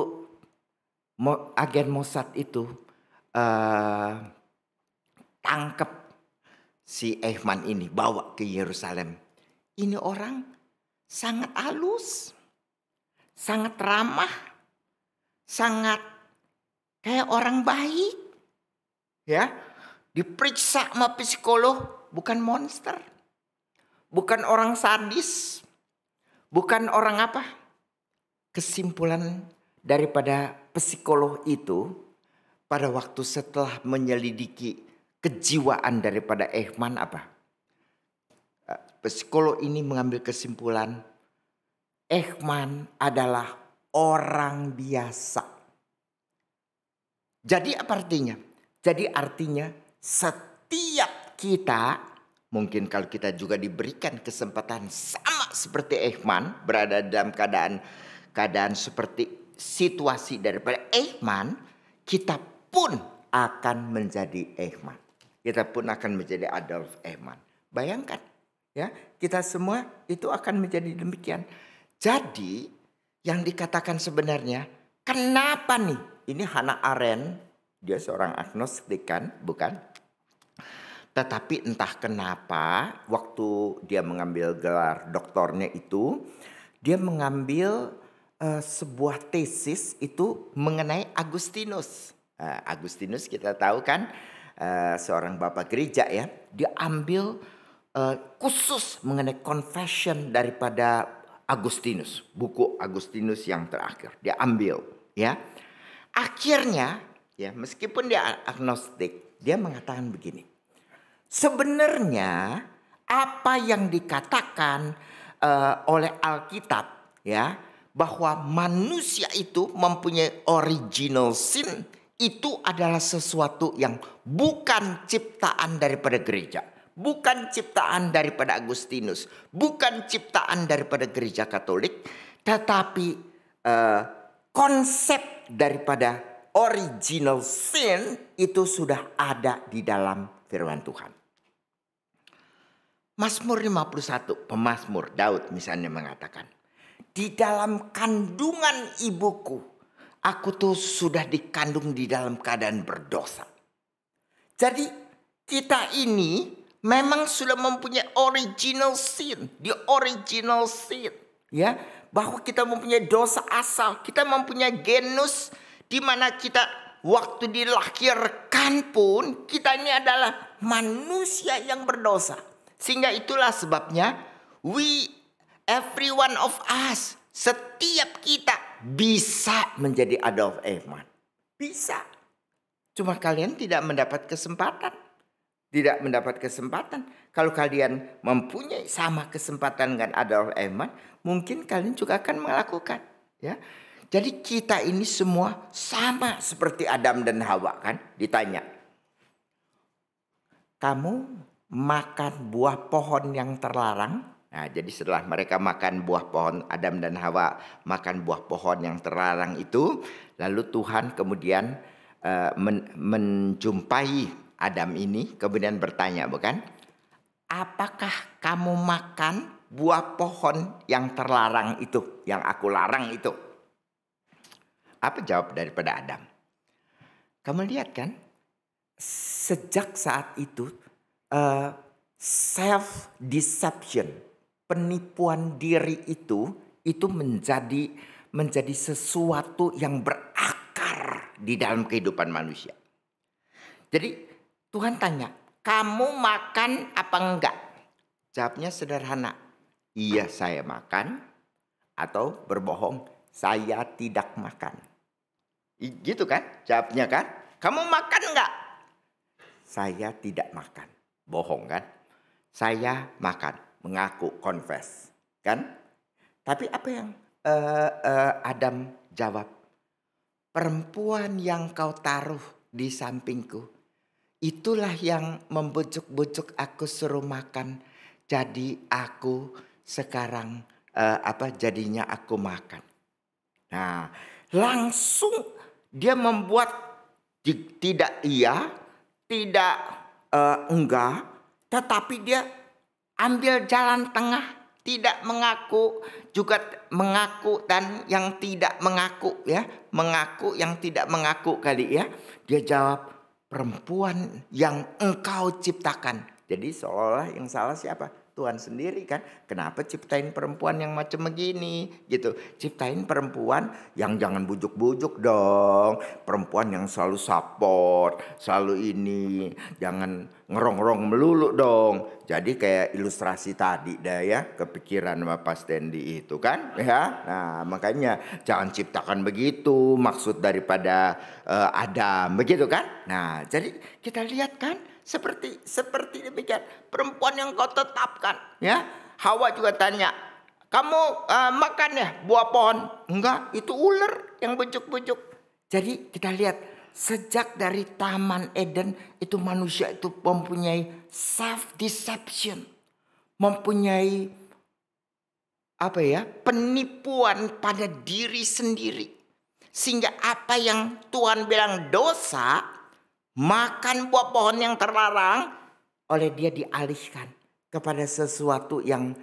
agen Mossad itu tangkap si Eichmann ini, bawa ke Yerusalem. Ini orang sangat halus, sangat ramah, sangat kayak orang baik. Ya, diperiksa sama psikolog, bukan monster. Bukan orang sadis. Bukan orang apa? Kesimpulan daripada psikolog itu pada waktu setelah menyelidiki kejiwaan daripada Eichmann apa? Psikolog ini mengambil kesimpulan Eichmann adalah orang biasa. Jadi apa artinya? Jadi artinya setiap kita, mungkin kalau kita juga diberikan kesempatan sama seperti Eichmann, berada dalam keadaan seperti situasi daripada Eichmann, kita pun akan menjadi Eichmann. Kita pun akan menjadi Adolf Eichmann. Bayangkan, ya, kita semua itu akan menjadi demikian. Jadi yang dikatakan sebenarnya, kenapa nih? Ini Hannah Arendt, dia seorang agnostik kan, bukan? Tetapi entah kenapa waktu dia mengambil gelar doktornya itu, dia mengambil sebuah tesis itu mengenai Agustinus. Agustinus kita tahu kan, seorang bapak gereja ya. Dia ambil khusus mengenai confession daripada Agustinus, buku Agustinus yang terakhir. Dia ambil, ya. Akhirnya, ya, meskipun dia agnostik, dia mengatakan begini. Sebenarnya apa yang dikatakan oleh Alkitab, ya, bahwa manusia itu mempunyai original sin, itu adalah sesuatu yang bukan ciptaan daripada gereja, bukan ciptaan daripada Agustinus, bukan ciptaan daripada gereja Katolik, tetapi konsep daripada original sin itu sudah ada di dalam firman Tuhan. Mazmur 51, pemazmur Daud misalnya mengatakan, di dalam kandungan ibuku, aku tuh sudah dikandung di dalam keadaan berdosa. Jadi kita ini memang sudah mempunyai original sin, the original sin, ya, bahwa kita mempunyai dosa asal, kita mempunyai genus di mana kita waktu dilahirkan pun kita ini adalah manusia yang berdosa. Sehingga itulah sebabnya every one of us, setiap kita bisa menjadi Adolf Eichmann. Bisa. Cuma kalian tidak mendapat kesempatan. Tidak mendapat kesempatan. Kalau kalian mempunyai sama kesempatan dengan Adolf Eichmann, mungkin kalian juga akan melakukan. Ya. Jadi kita ini semua sama seperti Adam dan Hawa kan. Ditanya, kamu makan buah pohon yang terlarang? Nah, jadi setelah mereka makan buah pohon, Adam dan Hawa makan buah pohon yang terlarang itu, lalu Tuhan kemudian menjumpai Adam ini, kemudian bertanya, bukan? apakah kamu makan buah pohon yang terlarang itu, yang aku larang itu? Apa jawab daripada Adam? Kamu lihat kan, sejak saat itu self deception, penipuan diri itu menjadi sesuatu yang berakar di dalam kehidupan manusia. Jadi Tuhan tanya, kamu makan apa enggak? Jawabnya sederhana, iya saya makan, atau berbohong, saya tidak makan. Gitu kan jawabnya kan? Kamu makan enggak? Saya tidak makan. Bohong kan? Saya makan, mengaku, confess kan? Tapi apa yang Adam jawab? Perempuan yang kau taruh di sampingku, itulah yang membujuk-bujuk aku suruh makan. Jadi aku sekarang jadinya aku makan. Nah, langsung dia membuat tidak iya, tidak enggak, tetapi dia ambil jalan tengah, tidak mengaku, juga mengaku dan yang tidak mengaku ya, mengaku yang tidak mengaku kali ya. Dia jawab, perempuan yang engkau ciptakan. Jadi seolah-olah yang salah siapa? Tuhan sendiri kan. Kenapa ciptain perempuan yang macam begini gitu. Ciptain perempuan yang jangan bujuk-bujuk dong. Perempuan yang selalu support, selalu ini, jangan ngerong-ngerong melulu dong. Jadi kayak ilustrasi tadi dah ya, kepikiran sama Pak Stanley itu kan ya. Nah, makanya jangan ciptakan begitu maksud daripada Adam begitu kan. Nah, jadi kita lihat kan seperti demikian, perempuan yang kau tetapkan ya. Hawa juga tanya, kamu makan ya buah pohon? Enggak, itu ular yang bujuk-bujuk. Jadi kita lihat sejak dari Taman Eden itu manusia itu mempunyai self deception, mempunyai penipuan pada diri sendiri, sehingga apa yang Tuhan bilang dosa, makan buah pohon yang terlarang, oleh dia dialihkan kepada sesuatu yang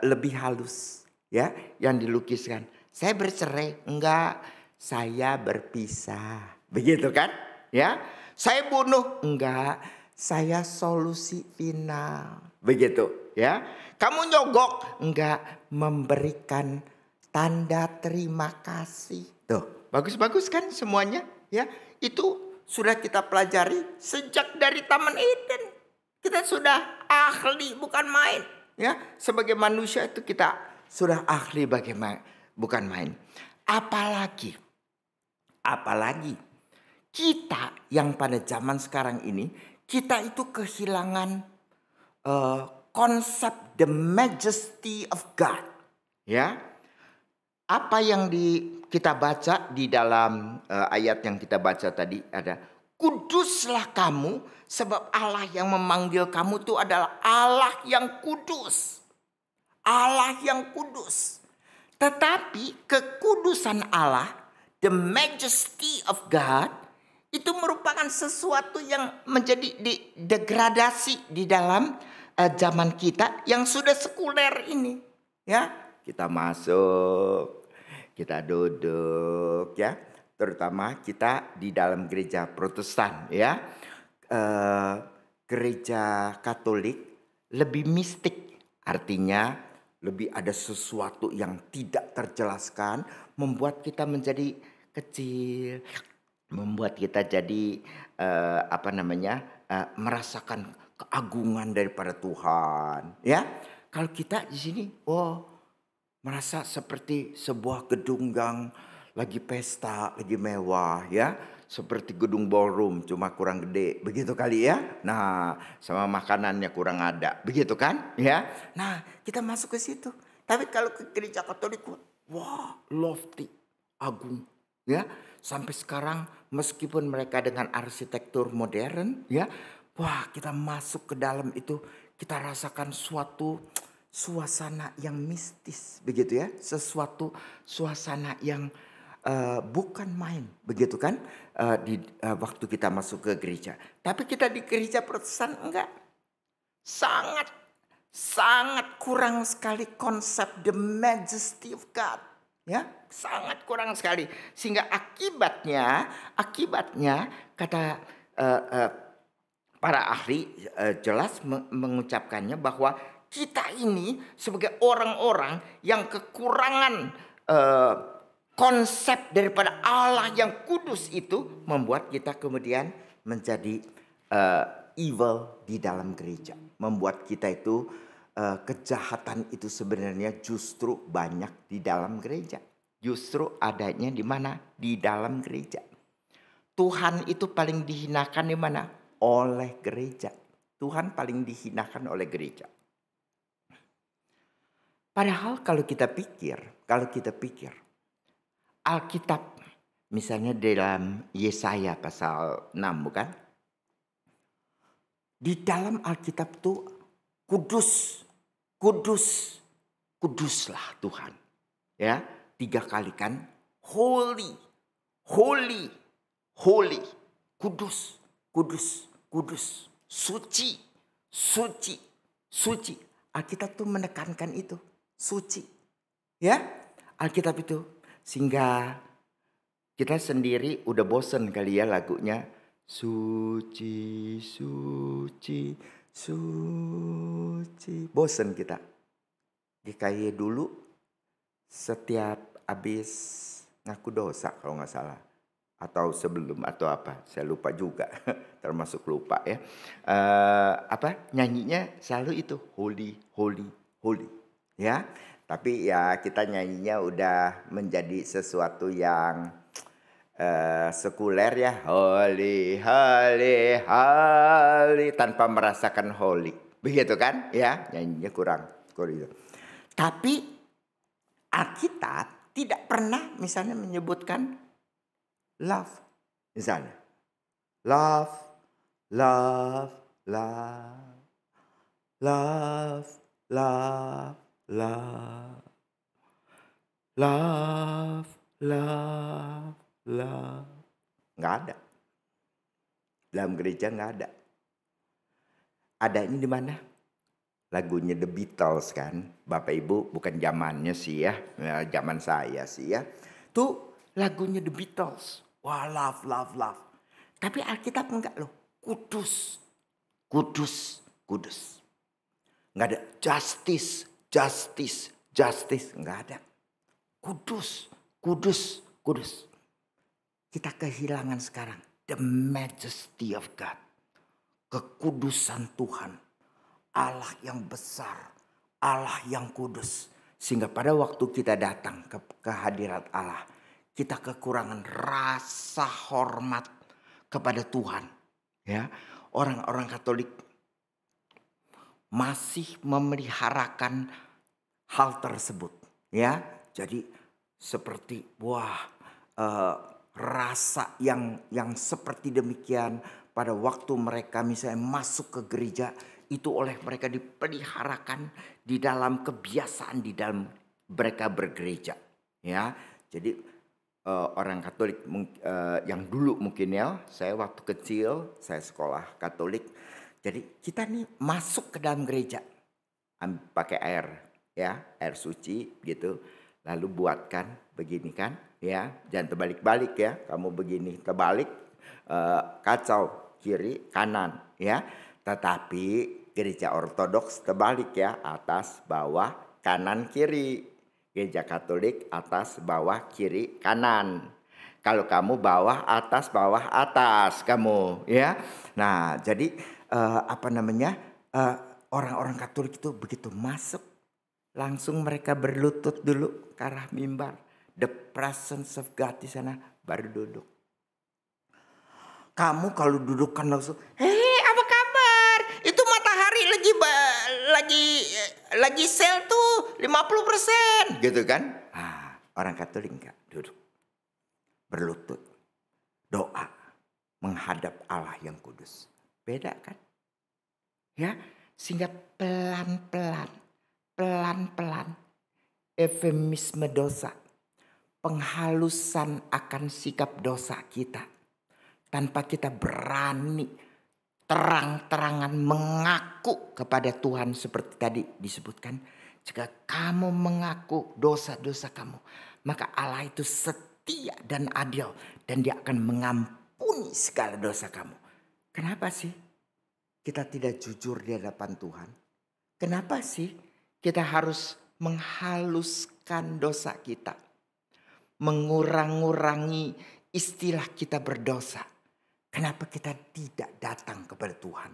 lebih halus ya, yang dilukiskan. Saya bercerai, enggak, saya berpisah. Begitu kan? Ya. Saya bunuh, enggak, saya solusi final. Begitu ya. Kamu nyogok, enggak, memberikan tanda terima kasih. Tuh, bagus-bagus kan semuanya ya. Itu sudah kita pelajari sejak dari Taman Eden. Kita sudah ahli, bukan main. Ya, sebagai manusia itu kita sudah ahli bagaimana, bukan main. Apalagi kita yang pada zaman sekarang ini, kita itu kehilangan konsep the majesty of God. Ya, apa yang kita baca di dalam ayat yang kita baca tadi ada, kuduslah kamu sebab Allah yang memanggil kamu itu adalah Allah yang kudus. Allah yang kudus. Tetapi kekudusan Allah, the majesty of God, itu merupakan sesuatu yang menjadi degradasi di dalam zaman kita yang sudah sekuler ini. Ya, kita masuk, kita duduk ya, terutama kita di dalam gereja Protestan ya. Gereja Katolik lebih mistik, artinya lebih ada sesuatu yang tidak terjelaskan, membuat kita menjadi kecil, membuat kita jadi merasakan keagungan daripada Tuhan ya. Kalau kita di sini merasa seperti sebuah gedung yang lagi pesta, lagi mewah ya. Seperti gedung ballroom, cuma kurang gede. Begitu kali ya. Nah, sama makanannya kurang ada. Begitu kan? Ya. Nah, kita masuk ke situ. Tapi kalau ke gereja Katolik, wah, lofty, agung. Ya. Sampai sekarang meskipun mereka dengan arsitektur modern, ya. Wah, kita masuk ke dalam itu, kita rasakan suatu suasana yang mistis. Begitu ya. Sesuatu suasana yang bukan main, begitu kan, waktu kita masuk ke gereja. Tapi kita di gereja Protestan enggak. Sangat kurang sekali konsep the majesty of God. Ya, sangat kurang sekali. Sehingga akibatnya kata para ahli jelas mengucapkannya bahwa kita ini sebagai orang-orang yang kekurangan konsep daripada Allah yang kudus itu membuat kita kemudian menjadi evil di dalam gereja. Membuat kita itu kejahatan itu sebenarnya justru banyak di dalam gereja. Justru adanya di mana? Di dalam gereja. Tuhan itu paling dihinakan di mana? Oleh gereja. Tuhan paling dihinakan oleh gereja. Padahal kalau kita pikir Alkitab misalnya dalam Yesaya pasal 6 bukan? Di dalam Alkitab itu kuduslah Tuhan. Ya, 3 kali kan? Holy. Kudus. Suci. Alkitab itu menekankan itu. Suci. Ya, Alkitab itu. Sehingga kita sendiri udah bosen kali ya lagunya. Suci. Bosen kita. Kayak dulu setiap habis ngaku dosa kalau nggak salah. Atau sebelum atau apa. Saya lupa juga. Termasuk lupa ya. Nyanyinya selalu itu. Holy. Ya. Tapi ya kita nyanyinya udah menjadi sesuatu yang sekuler ya. Holy. Tanpa merasakan holy. Begitu kan? Ya, nyanyinya kurang. Tapi Alkitab tidak pernah misalnya menyebutkan love. Misalnya. Love. Nggak ada. Dalam gereja nggak ada. Adanya di mana? Lagunya The Beatles kan. Bapak Ibu bukan zamannya sih ya. Zaman saya sih ya. Tuh lagunya The Beatles. Wah, love. Tapi Alkitab enggak loh. Kudus. Enggak ada justice. Enggak ada. Kudus. Kita kehilangan sekarang the majesty of God. Kekudusan Tuhan. Allah yang besar. Allah yang kudus. Sehingga pada waktu kita datang ke hadirat Allah. Kita kekurangan rasa hormat kepada Tuhan. Ya, orang-orang Katolik masih memeliharakan hal tersebut. Ya, jadi seperti rasa yang seperti demikian pada waktu mereka misalnya masuk ke gereja itu oleh mereka dipeliharakan di dalam kebiasaan di dalam mereka bergereja. Ya, jadi orang Katolik yang dulu mungkin ya, saya waktu kecil saya sekolah Katolik. Jadi kita nih masuk ke dalam gereja pakai air suci gitu. Lalu buatkan begini kan, ya, jangan terbalik-balik ya. Kamu begini terbalik, kacau kiri kanan ya. Tetapi gereja Ortodoks terbalik ya, atas bawah kanan kiri. Gereja Katolik atas bawah kiri kanan. Kalau kamu bawah atas kamu ya. Nah, jadi orang-orang Katolik itu begitu masuk langsung mereka berlutut dulu ke arah mimbar. The presence of God di sana baru duduk. Kamu kalau duduk kan langsung, hei apa kabar? Itu matahari lagi sel tuh 50% gitu kan. Orang Katolik enggak duduk. Berlutut. Doa. Menghadap Allah yang kudus. Beda kan? Ya, sehingga pelan-pelan eufemisme dosa, penghalusan akan sikap dosa kita tanpa kita berani terang-terangan mengaku kepada Tuhan seperti tadi disebutkan. Jika kamu mengaku dosa-dosa kamu, maka Allah itu setia dan adil dan Dia akan mengampuni segala dosa kamu. Kenapa sih kita tidak jujur di hadapan Tuhan? Kenapa sih kita harus menghaluskan dosa kita? Mengurang-urangi istilah kita berdosa. Kenapa kita tidak datang kepada Tuhan?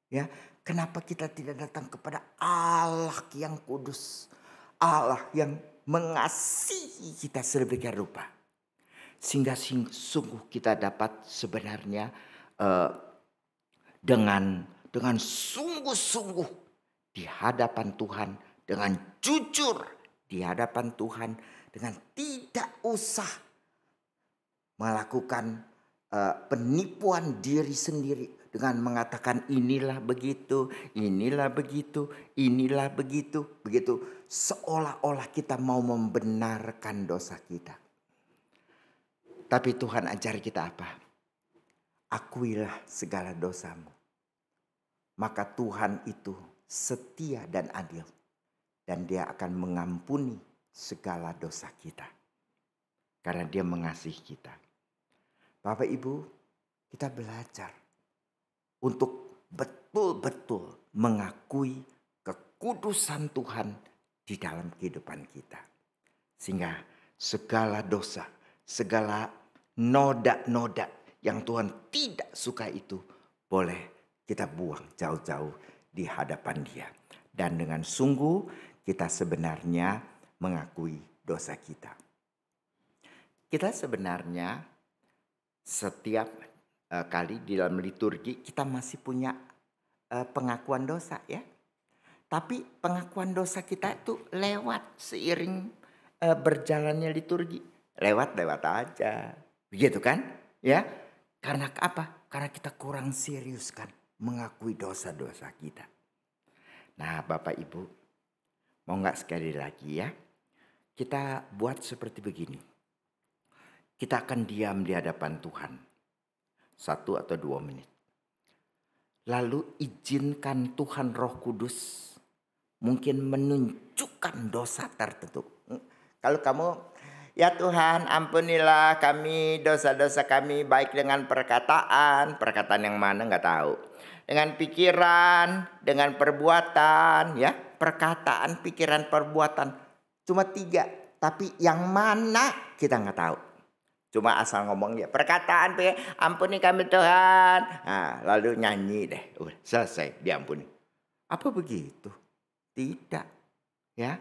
Ya, kenapa kita tidak datang kepada Allah yang kudus, Allah yang mengasihi kita sedemikian rupa, sehingga sungguh kita dapat sebenarnya dengan sungguh-sungguh di hadapan Tuhan, dengan jujur di hadapan Tuhan, dengan tidak usah melakukan penipuan diri sendiri dengan mengatakan inilah begitu, inilah begitu, inilah begitu, begitu seolah-olah kita mau membenarkan dosa kita. Tapi Tuhan ajari kita apa? Akuilah segala dosamu. Maka Tuhan itu setia dan adil dan Dia akan mengampuni segala dosa kita. Karena Dia mengasihi kita. Bapak Ibu, kita belajar untuk betul-betul mengakui kekudusan Tuhan di dalam kehidupan kita. Sehingga segala dosa, segala noda-noda yang Tuhan tidak suka itu boleh kita buang jauh-jauh di hadapan Dia. Dan dengan sungguh kita sebenarnya mengakui dosa kita. Kita sebenarnya setiap kali di dalam liturgi kita masih punya pengakuan dosa ya. Tapi pengakuan dosa kita itu lewat seiring berjalannya liturgi. Lewat-lewat aja. Begitu kan? Ya. Karena apa? Karena kita kurang serius kan mengakui dosa-dosa kita. Nah, Bapak Ibu, mau nggak sekali lagi ya? Kita buat seperti begini. Kita akan diam di hadapan Tuhan 1 atau 2 menit. Lalu izinkan Tuhan Roh Kudus mungkin menunjukkan dosa tertentu. Kalau kamu, ya Tuhan ampunilah kami dosa-dosa kami baik dengan perkataan yang mana nggak tahu. Dengan pikiran, dengan perbuatan ya. Perkataan, pikiran, perbuatan. Cuma 3. Tapi yang mana kita nggak tahu. Cuma asal ngomong ya perkataan, ampuni kami Tuhan. Nah, lalu nyanyi deh, udah selesai diampuni. Apa begitu? Tidak, ya.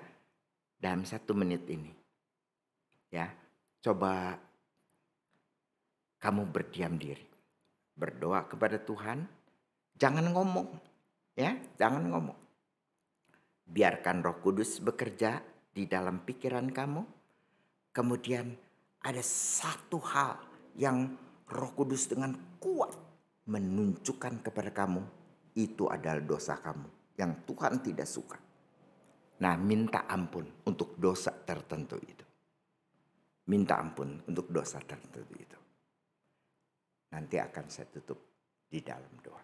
Dalam 1 menit ini, ya, coba kamu berdiam diri, berdoa kepada Tuhan. Jangan ngomong, ya, jangan ngomong. Biarkan Roh Kudus bekerja di dalam pikiran kamu. Kemudian ada satu hal yang Roh Kudus dengan kuat menunjukkan kepada kamu. Itu adalah dosa kamu yang Tuhan tidak suka. Nah, minta ampun untuk dosa tertentu itu. Minta ampun untuk dosa tertentu itu. Nanti akan saya tutup di dalam doa.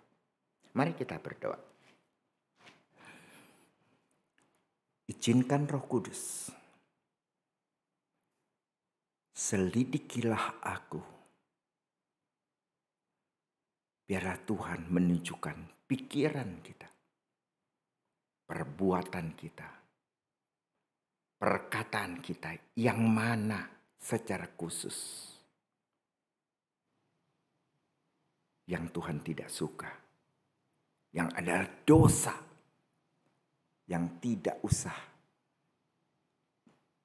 Mari kita berdoa. Izinkan Roh Kudus. Selidikilah aku. Biarlah Tuhan menunjukkan pikiran kita, perbuatan kita, perkataan kita yang mana secara khusus yang Tuhan tidak suka, yang adalah dosa yang tidak usah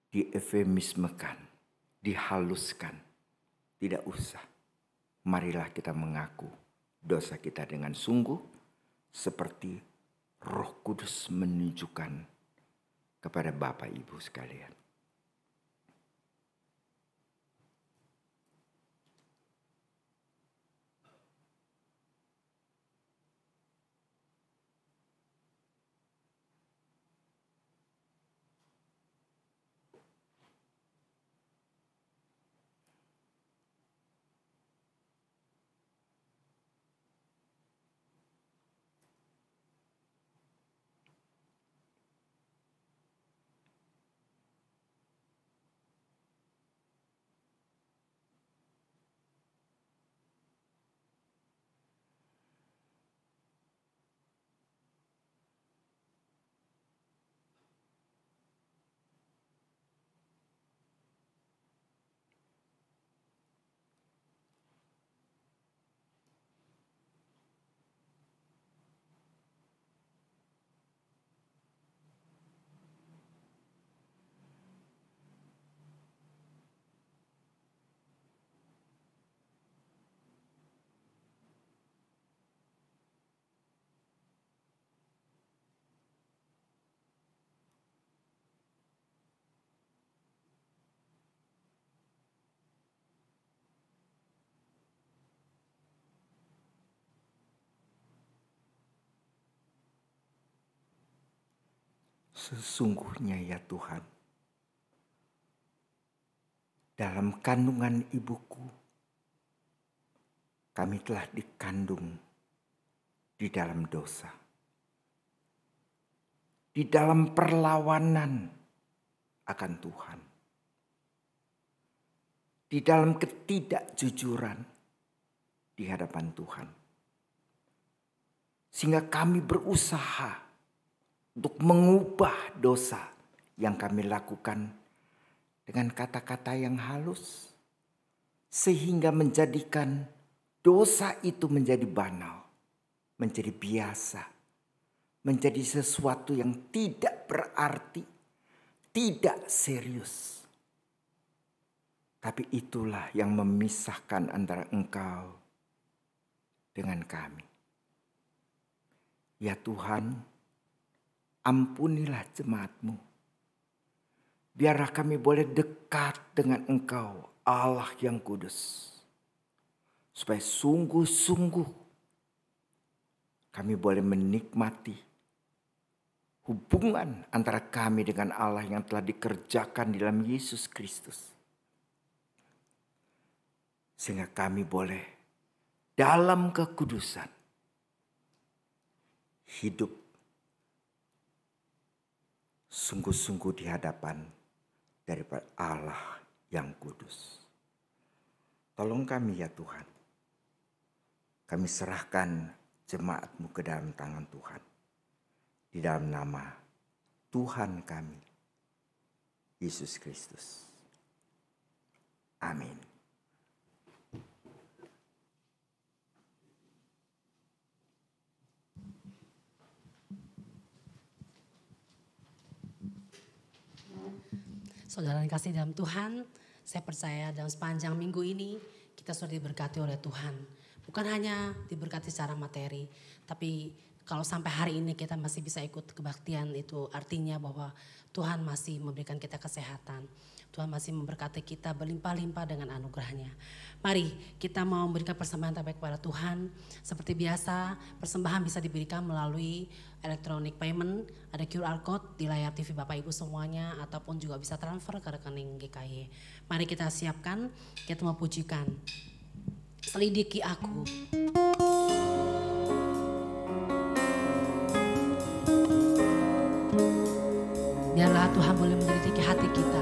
diefemismekan. Dihaluskan, tidak usah. Marilah kita mengaku dosa kita dengan sungguh seperti Roh Kudus menunjukkan kepada Bapak Ibu sekalian. Sesungguhnya ya Tuhan, dalam kandungan ibuku, kami telah dikandung di dalam dosa. Di dalam perlawanan akan Tuhan. Di dalam ketidakjujuran di hadapan Tuhan. Sehingga kami berusaha untuk mengubah dosa yang kami lakukan dengan kata-kata yang halus. Sehingga menjadikan dosa itu menjadi banal, menjadi biasa, menjadi sesuatu yang tidak berarti, tidak serius. Tapi itulah yang memisahkan antara engkau dengan kami. Ya Tuhan, ampunilah jemaat-Mu. Biarlah kami boleh dekat dengan Engkau, Allah yang kudus. Supaya sungguh-sungguh kami boleh menikmati hubungan antara kami dengan Allah yang telah dikerjakan di dalam Yesus Kristus. Sehingga kami boleh dalam kekudusan hidup sungguh-sungguh di hadapan daripada Allah yang kudus. Tolong kami ya Tuhan. Kami serahkan jemaat-Mu ke dalam tangan Tuhan. Di dalam nama Tuhan kami, Yesus Kristus. Amin. Saudara yang kasih dalam Tuhan, saya percaya dalam sepanjang minggu ini kita sudah diberkati oleh Tuhan. Bukan hanya diberkati secara materi, tapi kalau sampai hari ini kita masih bisa ikut kebaktian, itu artinya bahwa Tuhan masih memberikan kita kesehatan. Tuhan masih memberkati kita berlimpah-limpah dengan anugerahnya. Mari kita mau memberikan persembahan terbaik kepada Tuhan. Seperti biasa, persembahan bisa diberikan melalui electronic payment. Ada QR code di layar TV Bapak Ibu semuanya, ataupun juga bisa transfer ke rekening GKY. Mari kita siapkan, kita mau pujikan. Selidiki aku. Biarlah Tuhan boleh menyelidiki hati kita.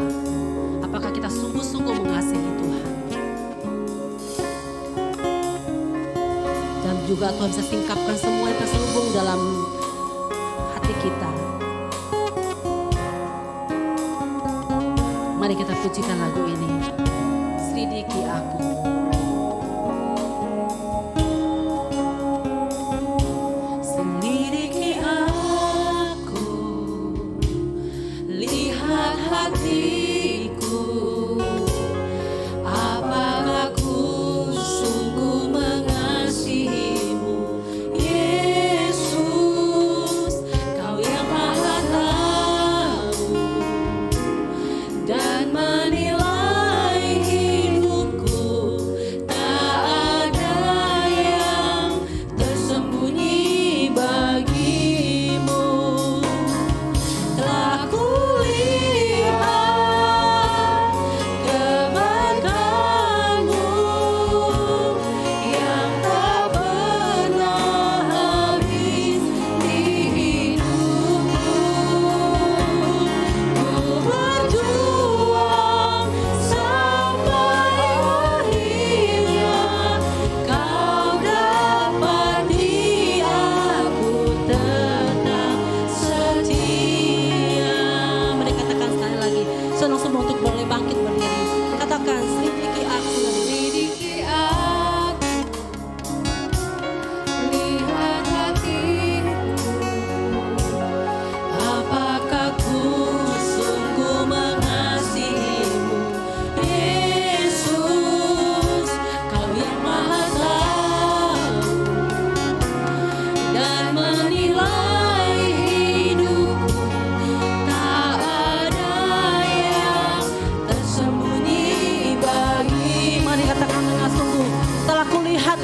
Apakah kita sungguh-sungguh mengasihi Tuhan? Dan juga Tuhan bisa singkapkan semua yang terselubung dalam hati kita. Mari kita pujikan lagu ini. Selidiki aku.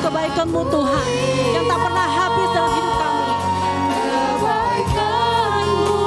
Kebaikan-Mu Tuhan yang tak pernah habis dalam hidup kami. Kebaikan-Mu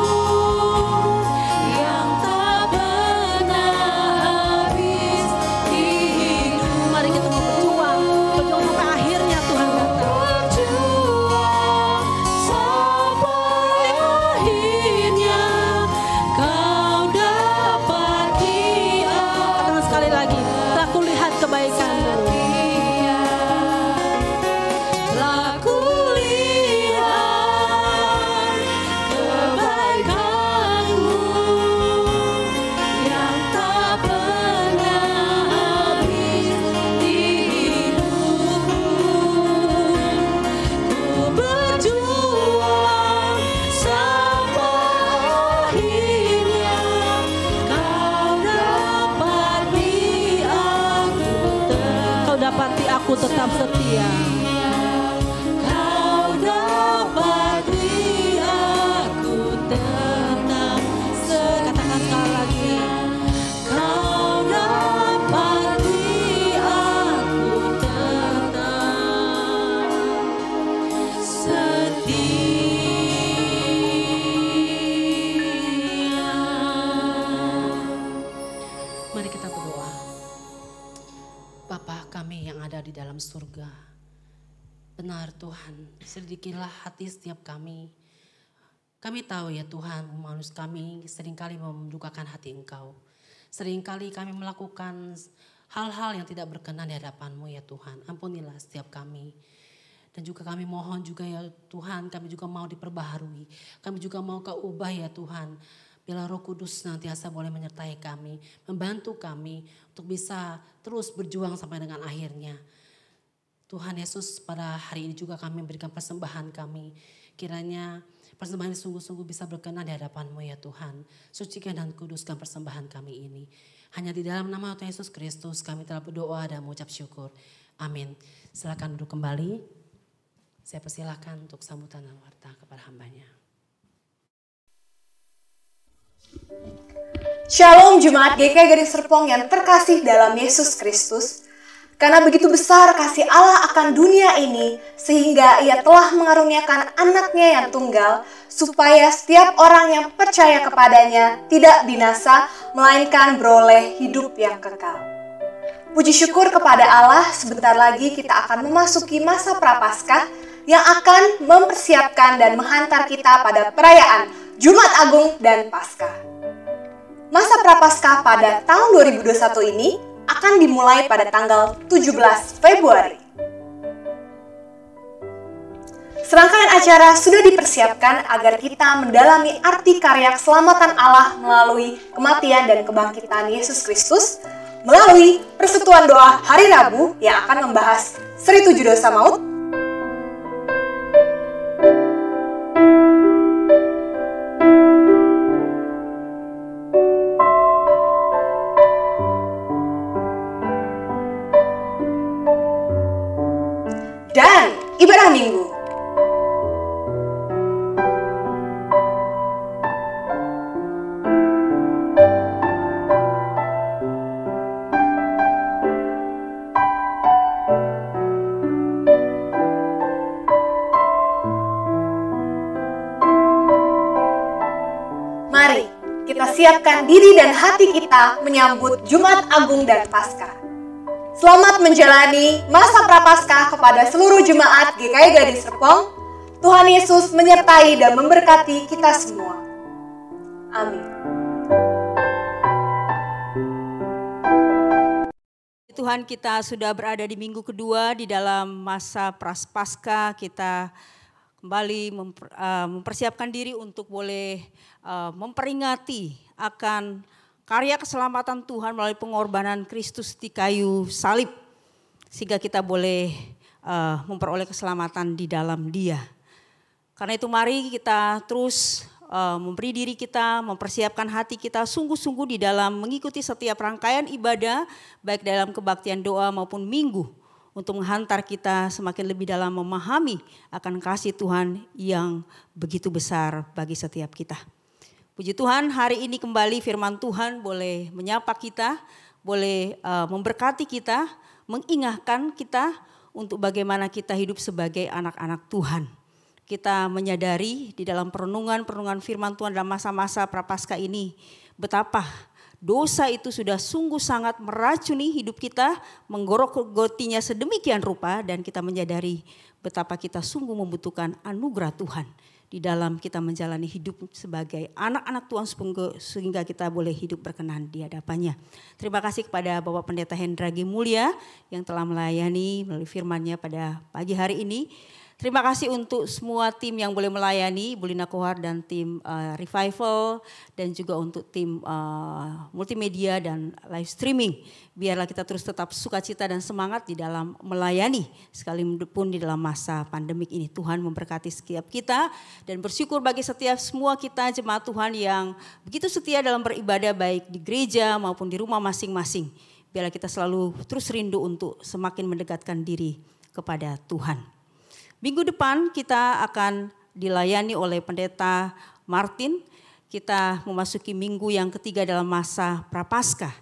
Ku tetap setia. Kau dapati aku tetap setia. Katakan sekali lagi. Kau dapati aku tetap setia. Mari kita berdoa. Bapa kami yang ada di dalam surga, benar Tuhan, selidikilah hati setiap kami. Kami tahu ya Tuhan, manusia kami seringkali mendukakan hati Engkau. Seringkali kami melakukan hal-hal yang tidak berkenan di hadapan-Mu ya Tuhan. Ampunilah setiap kami. Dan juga kami mohon juga ya Tuhan, kami juga mau diperbaharui. Kami juga mau Kau ubah ya Tuhan. Bila Roh Kudus senantiasa boleh menyertai kami, membantu kami untuk bisa terus berjuang sampai dengan akhirnya. Tuhan Yesus, pada hari ini juga kami memberikan persembahan kami. Kiranya persembahan ini sungguh-sungguh bisa berkenan di hadapan-Mu ya Tuhan. Sucikan dan kuduskan persembahan kami ini. Hanya di dalam nama Tuhan Yesus Kristus kami telah berdoa dan mengucap syukur. Amin. Silakan duduk kembali. Saya persilakan untuk sambutan dan warta kepada hambanya. Shalom Jemaat GKI Gading Serpong yang terkasih dalam Yesus Kristus. Karena begitu besar kasih Allah akan dunia ini, sehingga Ia telah mengaruniakan anaknya yang tunggal, supaya setiap orang yang percaya kepadanya tidak binasa, melainkan beroleh hidup yang kekal. Puji syukur kepada Allah, sebentar lagi kita akan memasuki masa Prapaskah yang akan mempersiapkan dan menghantar kita pada perayaan Jumat Agung dan Paskah. Masa Prapaskah pada tahun 2021 ini akan dimulai pada tanggal 17 Februari. Serangkaian acara sudah dipersiapkan agar kita mendalami arti karya keselamatan Allah melalui kematian dan kebangkitan Yesus Kristus, melalui persekutuan doa hari Rabu yang akan membahas seri 7 dosa maut, dan ibadah minggu. Mari kita siapkan diri dan hati kita menyambut Jumat Agung dan Paskah. Selamat menjalani masa Prapaskah kepada seluruh jemaat GKI Gading Serpong. Tuhan Yesus menyertai dan memberkati kita semua. Amin. Tuhan, kita sudah berada di minggu kedua di dalam masa Prapaskah. Kita kembali mempersiapkan diri untuk boleh memperingati akan karya keselamatan Tuhan melalui pengorbanan Kristus di kayu salib. Sehingga kita boleh memperoleh keselamatan di dalam Dia. Karena itu mari kita terus memberi diri kita, mempersiapkan hati kita sungguh-sungguh di dalam mengikuti setiap rangkaian ibadah, baik dalam kebaktian doa maupun minggu, untuk menghantar kita semakin lebih dalam memahami akan kasih Tuhan yang begitu besar bagi setiap kita. Puji Tuhan, hari ini kembali firman Tuhan boleh menyapa kita, boleh memberkati kita, mengingatkan kita untuk bagaimana kita hidup sebagai anak-anak Tuhan. Kita menyadari di dalam perenungan firman Tuhan dalam masa-masa Prapaskah ini, betapa dosa itu sudah sungguh sangat meracuni hidup kita, menggorok-gotinya sedemikian rupa, dan kita menyadari betapa kita sungguh membutuhkan anugerah Tuhan di dalam kita menjalani hidup sebagai anak-anak Tuhan sehingga kita boleh hidup berkenan di hadapannya. Terima kasih kepada Bapak Pendeta Hendra G. Mulya yang telah melayani melalui firman-Nya pada pagi hari ini. Terima kasih untuk semua tim yang boleh melayani, Bu Lina Kohar dan tim Revival, dan juga untuk tim multimedia dan live streaming. Biarlah kita terus tetap sukacita dan semangat di dalam melayani, sekalipun di dalam masa pandemik ini. Tuhan memberkati setiap kita dan bersyukur bagi setiap semua kita jemaat Tuhan yang begitu setia dalam beribadah baik di gereja maupun di rumah masing-masing. biarlah kita selalu terus rindu untuk semakin mendekatkan diri kepada Tuhan. Minggu depan kita akan dilayani oleh Pendeta Martin. Kita memasuki minggu yang ketiga dalam masa Prapaskah.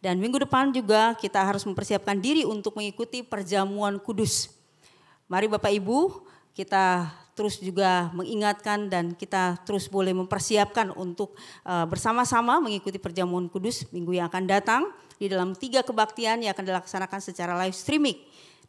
Dan minggu depan juga kita harus mempersiapkan diri untuk mengikuti perjamuan kudus. Mari Bapak Ibu, kita terus juga mengingatkan dan kita terus boleh mempersiapkan untuk bersama-sama mengikuti perjamuan kudus minggu yang akan datang di dalam 3 kebaktian yang akan dilaksanakan secara live streaming.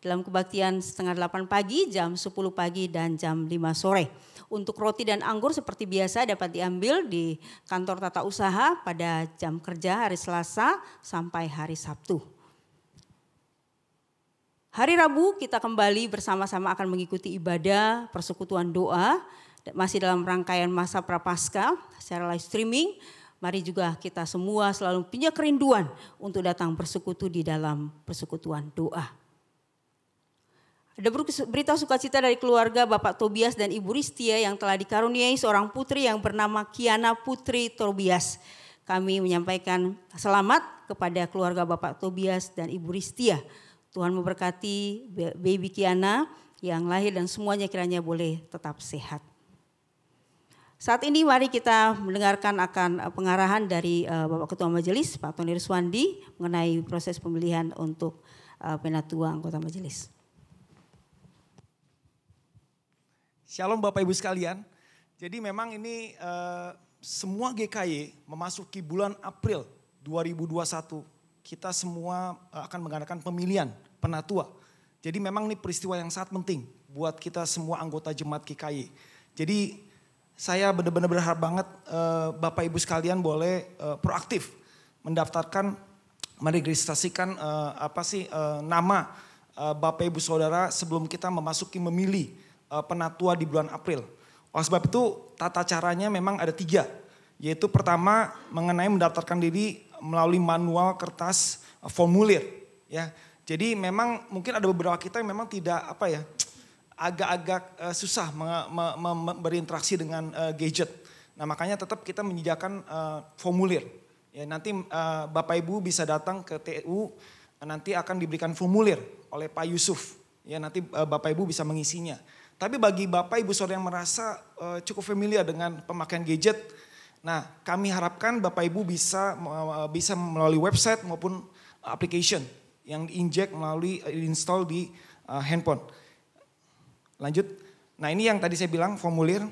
Dalam kebaktian setengah 8 pagi, jam 10 pagi dan jam 5 sore. Untuk roti dan anggur seperti biasa dapat diambil di kantor tata usaha pada jam kerja hari Selasa sampai hari Sabtu. Hari Rabu kita kembali bersama-sama akan mengikuti ibadah persekutuan doa. Masih dalam rangkaian masa Prapaskah secara live streaming. Mari juga kita semua selalu punya kerinduan untuk datang bersekutu di dalam persekutuan doa. Ada berita sukacita dari keluarga Bapak Tobias dan Ibu Ristia yang telah dikaruniai seorang putri yang bernama Kiana Putri Tobias. Kami menyampaikan selamat kepada keluarga Bapak Tobias dan Ibu Ristia. Tuhan memberkati baby Kiana yang lahir dan semuanya kiranya boleh tetap sehat. Saat ini mari kita mendengarkan akan pengarahan dari Bapak Ketua Majelis, Pak Tony Ruswandi, mengenai proses pemilihan untuk penatua anggota majelis. Shalom Bapak Ibu sekalian. Jadi memang ini semua GKY memasuki bulan April 2021. Kita semua akan mengadakan pemilihan penatua. Jadi memang ini peristiwa yang sangat penting buat kita semua anggota jemaat GKY. Jadi saya benar-benar berharap banget Bapak Ibu sekalian boleh proaktif mendaftarkan, meregistrasikan nama Bapak Ibu Saudara sebelum kita memilih penatua di bulan April. Oleh sebab itu tata caranya memang ada 3. Yaitu pertama mengenai mendaftarkan diri melalui manual kertas formulir, ya. Jadi memang mungkin ada beberapa kita yang memang tidak agak-agak susah berinteraksi dengan gadget. Nah makanya tetap kita menyediakan formulir. Ya nanti Bapak Ibu bisa datang ke TU, nanti akan diberikan formulir oleh Pak Yusuf. Ya nanti Bapak Ibu bisa mengisinya. Tapi bagi Bapak Ibu Saudara yang merasa cukup familiar dengan pemakaian gadget, nah, kami harapkan Bapak Ibu bisa melalui website maupun application yang diinjek melalui install di handphone. Lanjut. Nah, ini yang tadi saya bilang formulir.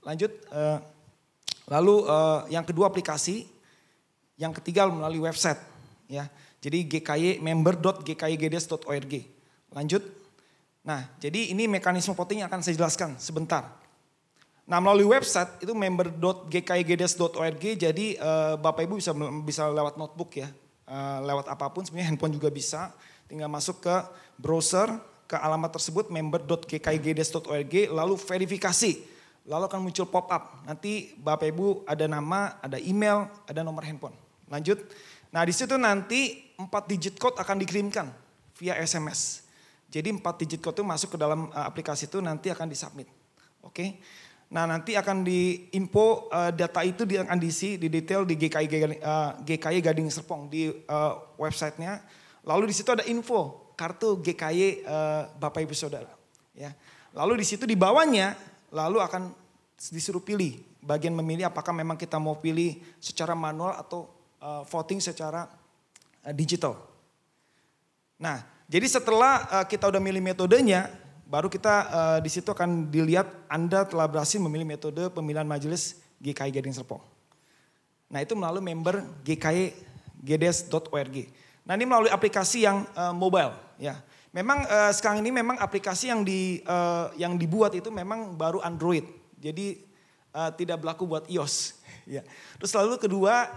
Lanjut. Lalu yang kedua aplikasi, yang ketiga melalui website, ya. Jadi gky member.gkygds.org. Lanjut. Nah, jadi ini mekanisme voting yang akan saya jelaskan sebentar. Nah melalui website itu member.gkygds.org, jadi Bapak Ibu bisa lewat notebook ya, lewat apapun sebenarnya handphone juga bisa, tinggal masuk ke browser, ke alamat tersebut member.gkygds.org, lalu verifikasi, lalu akan muncul pop up, nanti Bapak Ibu ada nama, ada email, ada nomor handphone. Lanjut, nah di situ nanti 4 digit code akan dikirimkan via SMS, jadi 4 digit code itu masuk ke dalam aplikasi itu nanti akan disubmit, oke. Nah nanti akan diinfo data itu akan diisi di detail di GKY Gading Serpong di websitenya. Lalu di situ ada info kartu GKY Bapak Ibu Saudara. Ya. Lalu di situ di bawahnya lalu akan disuruh pilih bagian memilih apakah memang kita mau pilih secara manual atau voting secara digital. Nah jadi setelah kita udah milih metodenya, baru kita di situ akan dilihat Anda telah berhasil memilih metode pemilihan majelis GKY Gading Serpong. Nah itu melalui member gkygds.org. Nah ini melalui aplikasi yang mobile ya. Memang sekarang ini memang aplikasi yang dibuat itu memang baru Android. Jadi tidak berlaku buat iOS. Ya. Terus lalu kedua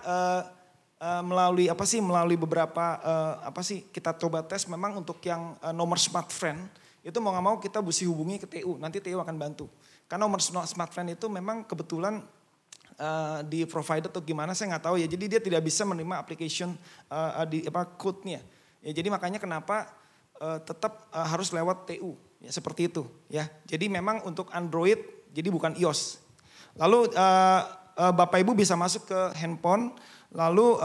melalui beberapa kita coba tes memang untuk yang nomor smartphone. Itu mau gak mau kita mesti hubungi ke TU, nanti TU akan bantu. Karena nomor smartphone itu memang kebetulan di provider atau gimana saya nggak tahu ya. Jadi dia tidak bisa menerima application code-nya. Ya jadi makanya kenapa tetap harus lewat TU ya seperti itu ya. Jadi memang untuk Android jadi bukan iOS. Lalu Bapak Ibu bisa masuk ke handphone lalu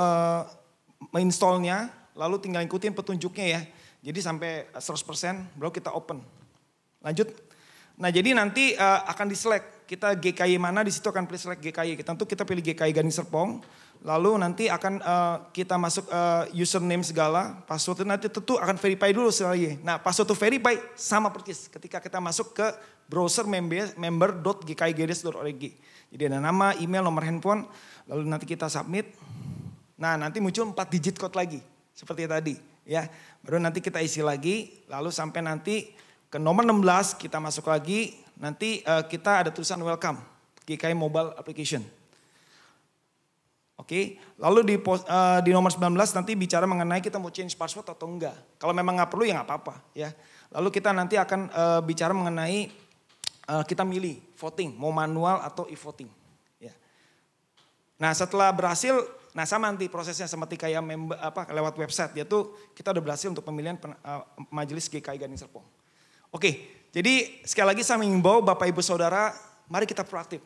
menginstallnya lalu tinggal ikutin petunjuknya ya. Jadi sampai 100% baru kita open. Lanjut. Nah jadi nanti akan diselect, kita GKY mana di situ akan pilih select GKY. Tentu kita pilih GKY Gading Serpong, lalu nanti akan kita masuk username segala, password nanti tentu akan verify dulu sekali. Nah password to verify sama persis ketika kita masuk ke browser member.gkygds.org. Jadi ada nama, email, nomor handphone, lalu nanti kita submit. Nah nanti muncul 4 digit code lagi, seperti tadi ya. Baru nanti kita isi lagi, lalu sampai nanti ke nomor 16 kita masuk lagi, nanti kita ada tulisan welcome, GKY Mobile Application. Oke, lalu di nomor 19 nanti bicara mengenai kita mau change password atau enggak. Kalau memang nggak perlu ya nggak apa-apa ya. Lalu kita nanti akan bicara mengenai kita milih voting, mau manual atau e-voting. Ya. Nah setelah berhasil, nah sama nanti prosesnya seperti kayak lewat website, yaitu kita udah berhasil untuk pemilihan majelis GKY Gading Serpong. Oke, jadi sekali lagi saya mengimbau Bapak Ibu Saudara, mari kita proaktif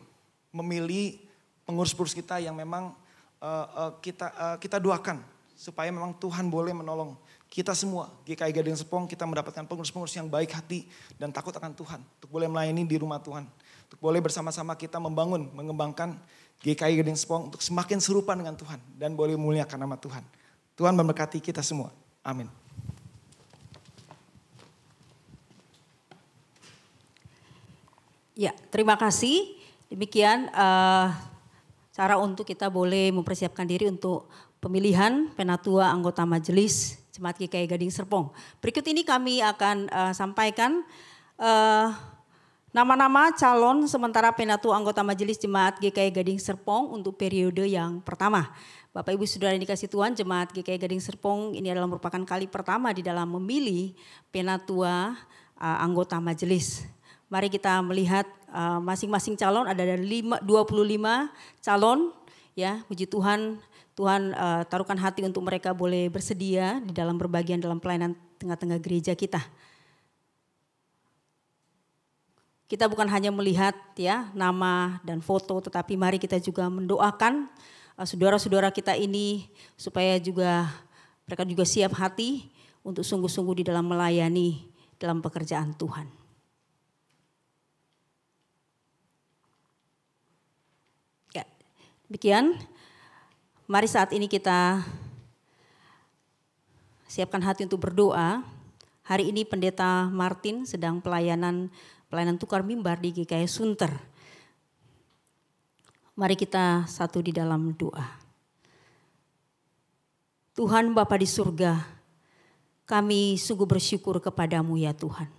memilih pengurus-pengurus kita yang memang kita doakan supaya memang Tuhan boleh menolong kita semua. GKY Gading Serpong kita mendapatkan pengurus-pengurus yang baik hati dan takut akan Tuhan untuk boleh melayani di rumah Tuhan, untuk boleh bersama-sama kita mengembangkan GKY Gading Serpong untuk semakin serupa dengan Tuhan dan boleh muliakan nama Tuhan. Tuhan memberkati kita semua. Amin. Ya, terima kasih. Demikian cara untuk kita boleh mempersiapkan diri untuk pemilihan penatua anggota majelis Jemaat GKY Gading Serpong. Berikut ini kami akan sampaikan nama-nama calon sementara penatua anggota majelis Jemaat GKY Gading Serpong untuk periode yang pertama. Bapak Ibu Saudara yang dikasih Tuhan, Jemaat GKY Gading Serpong ini adalah merupakan kali pertama di dalam memilih penatua anggota majelis. Mari kita melihat masing-masing calon, ada dari 25 calon ya, puji Tuhan. Tuhan taruhkan hati untuk mereka boleh bersedia di dalam berbagian dalam pelayanan tengah-tengah gereja kita. Kita bukan hanya melihat ya nama dan foto, tetapi mari kita juga mendoakan saudara-saudara kita ini supaya juga mereka juga siap hati untuk sungguh-sungguh di dalam melayani dalam pekerjaan Tuhan. Ya, demikian. Mari saat ini kita siapkan hati untuk berdoa. Hari ini Pendeta Martin sedang pelayanan tukar mimbar di GKY Sunter. Mari kita satu di dalam doa. Tuhan Bapa di surga, kami sungguh bersyukur kepadamu ya Tuhan.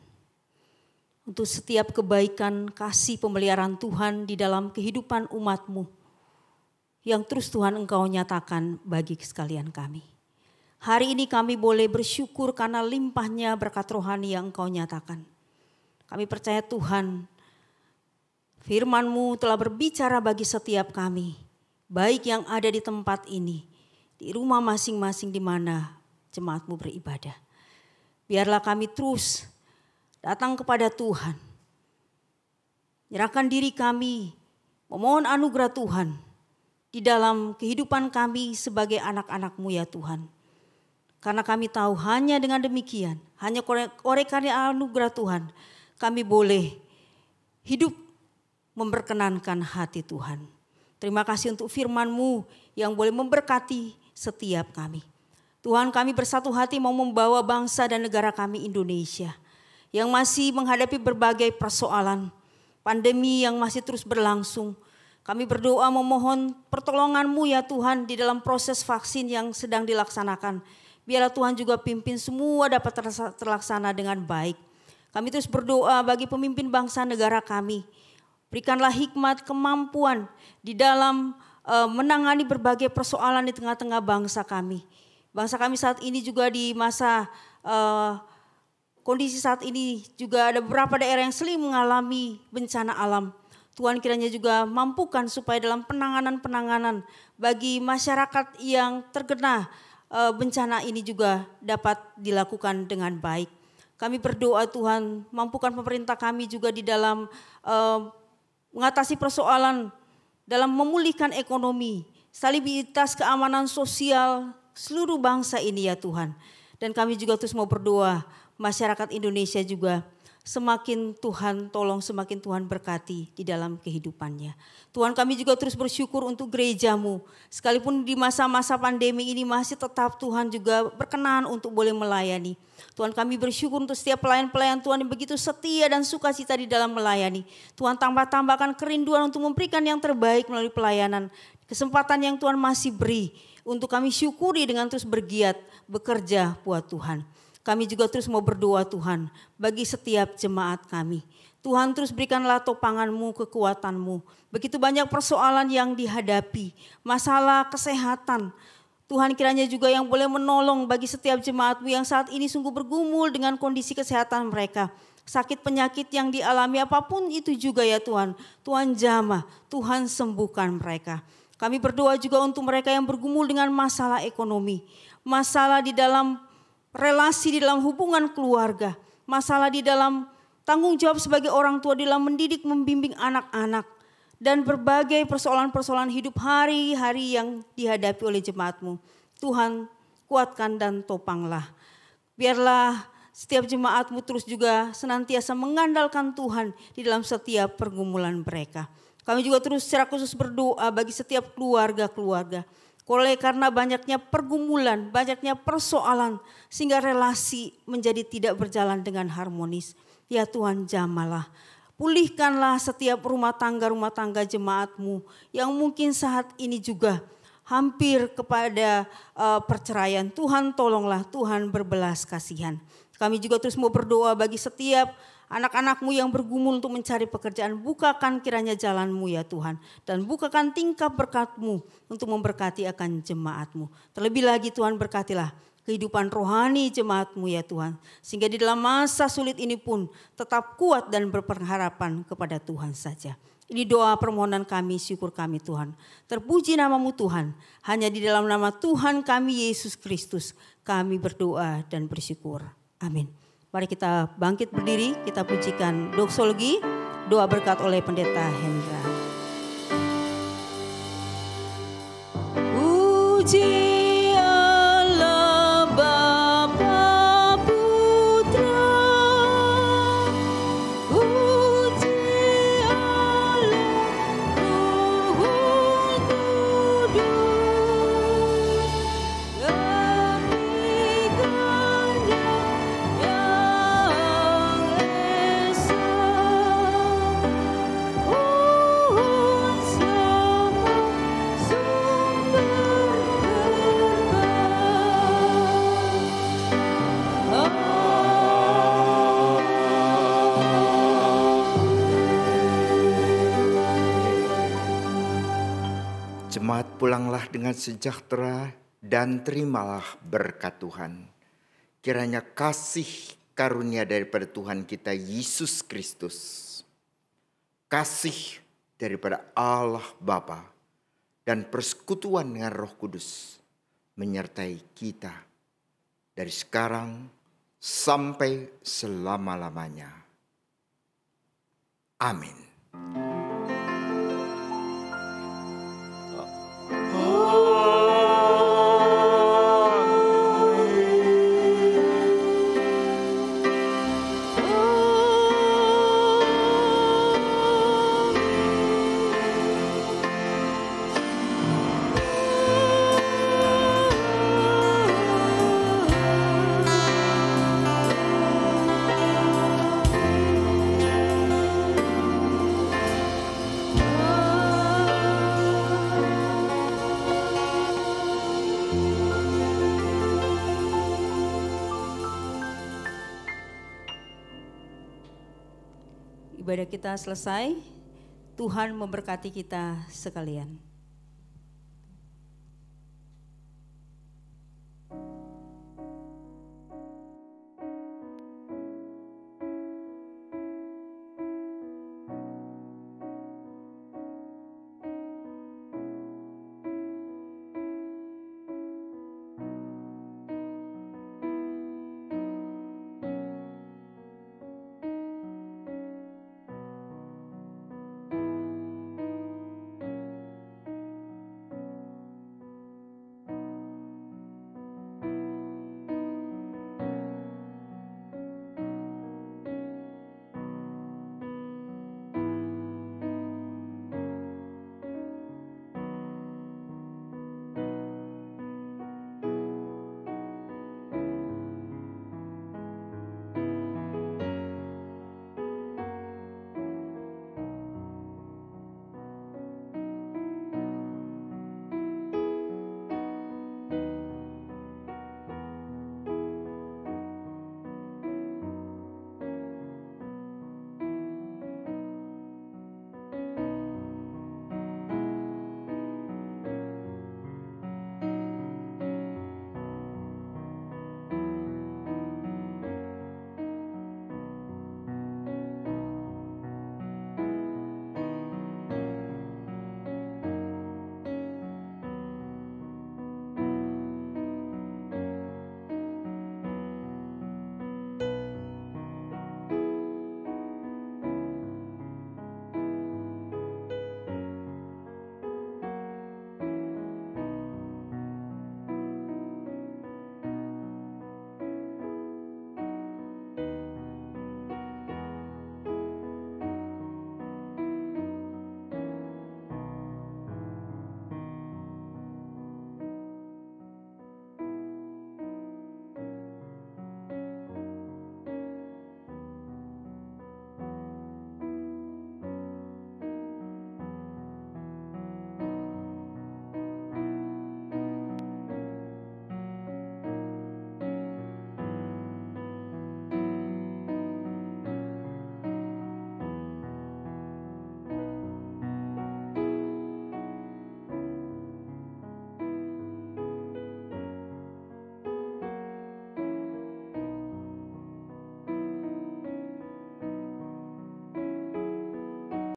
Untuk setiap kebaikan, kasih, pemeliharaan Tuhan di dalam kehidupan umat-Mu. Yang terus Tuhan Engkau nyatakan bagi sekalian kami. Hari ini kami boleh bersyukur karena limpahnya berkat rohani yang Engkau nyatakan. Kami percaya Tuhan, firman-Mu telah berbicara bagi setiap kami. Baik yang ada di tempat ini, di rumah masing-masing di mana jemaat-Mu beribadah. Biarlah kami terus datang kepada Tuhan. Nyerahkan diri kami, memohon anugerah Tuhan di dalam kehidupan kami sebagai anak-anak-Mu ya Tuhan. Karena kami tahu hanya dengan demikian, hanya oleh karena anugerah Tuhan, kami boleh hidup memperkenankan hati Tuhan. Terima kasih untuk firman-Mu yang boleh memberkati setiap kami. Tuhan, kami bersatu hati mau membawa bangsa dan negara kami Indonesia yang masih menghadapi berbagai persoalan, pandemi yang masih terus berlangsung. Kami berdoa memohon pertolongan-Mu ya Tuhan di dalam proses vaksin yang sedang dilaksanakan. Biarlah Tuhan juga pimpin semua dapat terlaksana dengan baik. Kami terus berdoa bagi pemimpin bangsa negara kami. Berikanlah hikmat, kemampuan di dalam menangani berbagai persoalan di tengah-tengah bangsa kami. Bangsa kami saat ini juga di masa kondisi saat ini juga ada beberapa daerah yang sering mengalami bencana alam. Tuhan kiranya juga mampukan supaya dalam penanganan bagi masyarakat yang terkena bencana ini juga dapat dilakukan dengan baik. Kami berdoa Tuhan mampukan pemerintah kami juga di dalam mengatasi persoalan dalam memulihkan ekonomi, stabilitas keamanan sosial seluruh bangsa ini ya Tuhan. Dan kami juga terus mau berdoa, masyarakat Indonesia juga semakin Tuhan tolong, semakin Tuhan berkati di dalam kehidupannya. Tuhan, kami juga terus bersyukur untuk gereja-Mu. Sekalipun di masa-masa pandemi ini masih tetap Tuhan juga berkenan untuk boleh melayani. Tuhan, kami bersyukur untuk setiap pelayan-pelayan Tuhan yang begitu setia dan sukacita di dalam melayani. Tuhan, tambahkan kerinduan untuk memberikan yang terbaik melalui pelayanan. Kesempatan yang Tuhan masih beri untuk kami syukuri dengan terus bergiat bekerja buat Tuhan. Kami juga terus mau berdoa Tuhan bagi setiap jemaat kami. Tuhan, terus berikanlah topangan-Mu, kekuatan-Mu. Begitu banyak persoalan yang dihadapi, masalah kesehatan. Tuhan, kiranya juga yang boleh menolong bagi setiap jemaat-Mu yang saat ini sungguh bergumul dengan kondisi kesehatan mereka. Sakit penyakit yang dialami apapun itu juga ya Tuhan. Tuhan jamah, Tuhan sembuhkan mereka. Kami berdoa juga untuk mereka yang bergumul dengan masalah ekonomi. Masalah di dalam relasi, di dalam hubungan keluarga. Masalah di dalam tanggung jawab sebagai orang tua dalam mendidik, membimbing anak-anak. Dan berbagai persoalan-persoalan hidup hari-hari yang dihadapi oleh jemaat-Mu. Tuhan, kuatkan dan topanglah. Biarlah setiap jemaat-Mu terus juga senantiasa mengandalkan Tuhan di dalam setiap pergumulan mereka. Kami juga terus secara khusus berdoa bagi setiap keluarga-keluarga. Oleh karena banyaknya pergumulan, banyaknya persoalan, sehingga relasi menjadi tidak berjalan dengan harmonis. Ya Tuhan, jamalah. Pulihkanlah setiap rumah tangga jemaat-Mu yang mungkin saat ini juga hampir kepada perceraian. Tuhan tolonglah, Tuhan berbelas kasihan. Kami juga terus mau berdoa bagi setiap anak-anak-Mu yang bergumul untuk mencari pekerjaan. Bukakan kiranya jalan-Mu ya Tuhan. Dan bukakan tingkap berkat-Mu untuk memberkati akan jemaat-Mu. Terlebih lagi Tuhan, berkatilah kehidupan rohani jemaat-Mu ya Tuhan. Sehingga di dalam masa sulit ini pun tetap kuat dan berpengharapan kepada Tuhan saja. Ini doa permohonan kami, syukur kami Tuhan. Terpuji nama-Mu Tuhan. Hanya di dalam nama Tuhan kami Yesus Kristus kami berdoa dan bersyukur. Amin. Mari kita bangkit berdiri, kita pujikan doksologi, doa berkat oleh Pendeta Hendra. Puji pulanglah dengan sejahtera dan terimalah berkat Tuhan. Kiranya kasih karunia daripada Tuhan kita Yesus Kristus, kasih daripada Allah Bapa, dan persekutuan dengan Roh Kudus menyertai kita dari sekarang sampai selama-lamanya. Amin. Ibadah kita selesai. Tuhan memberkati kita sekalian.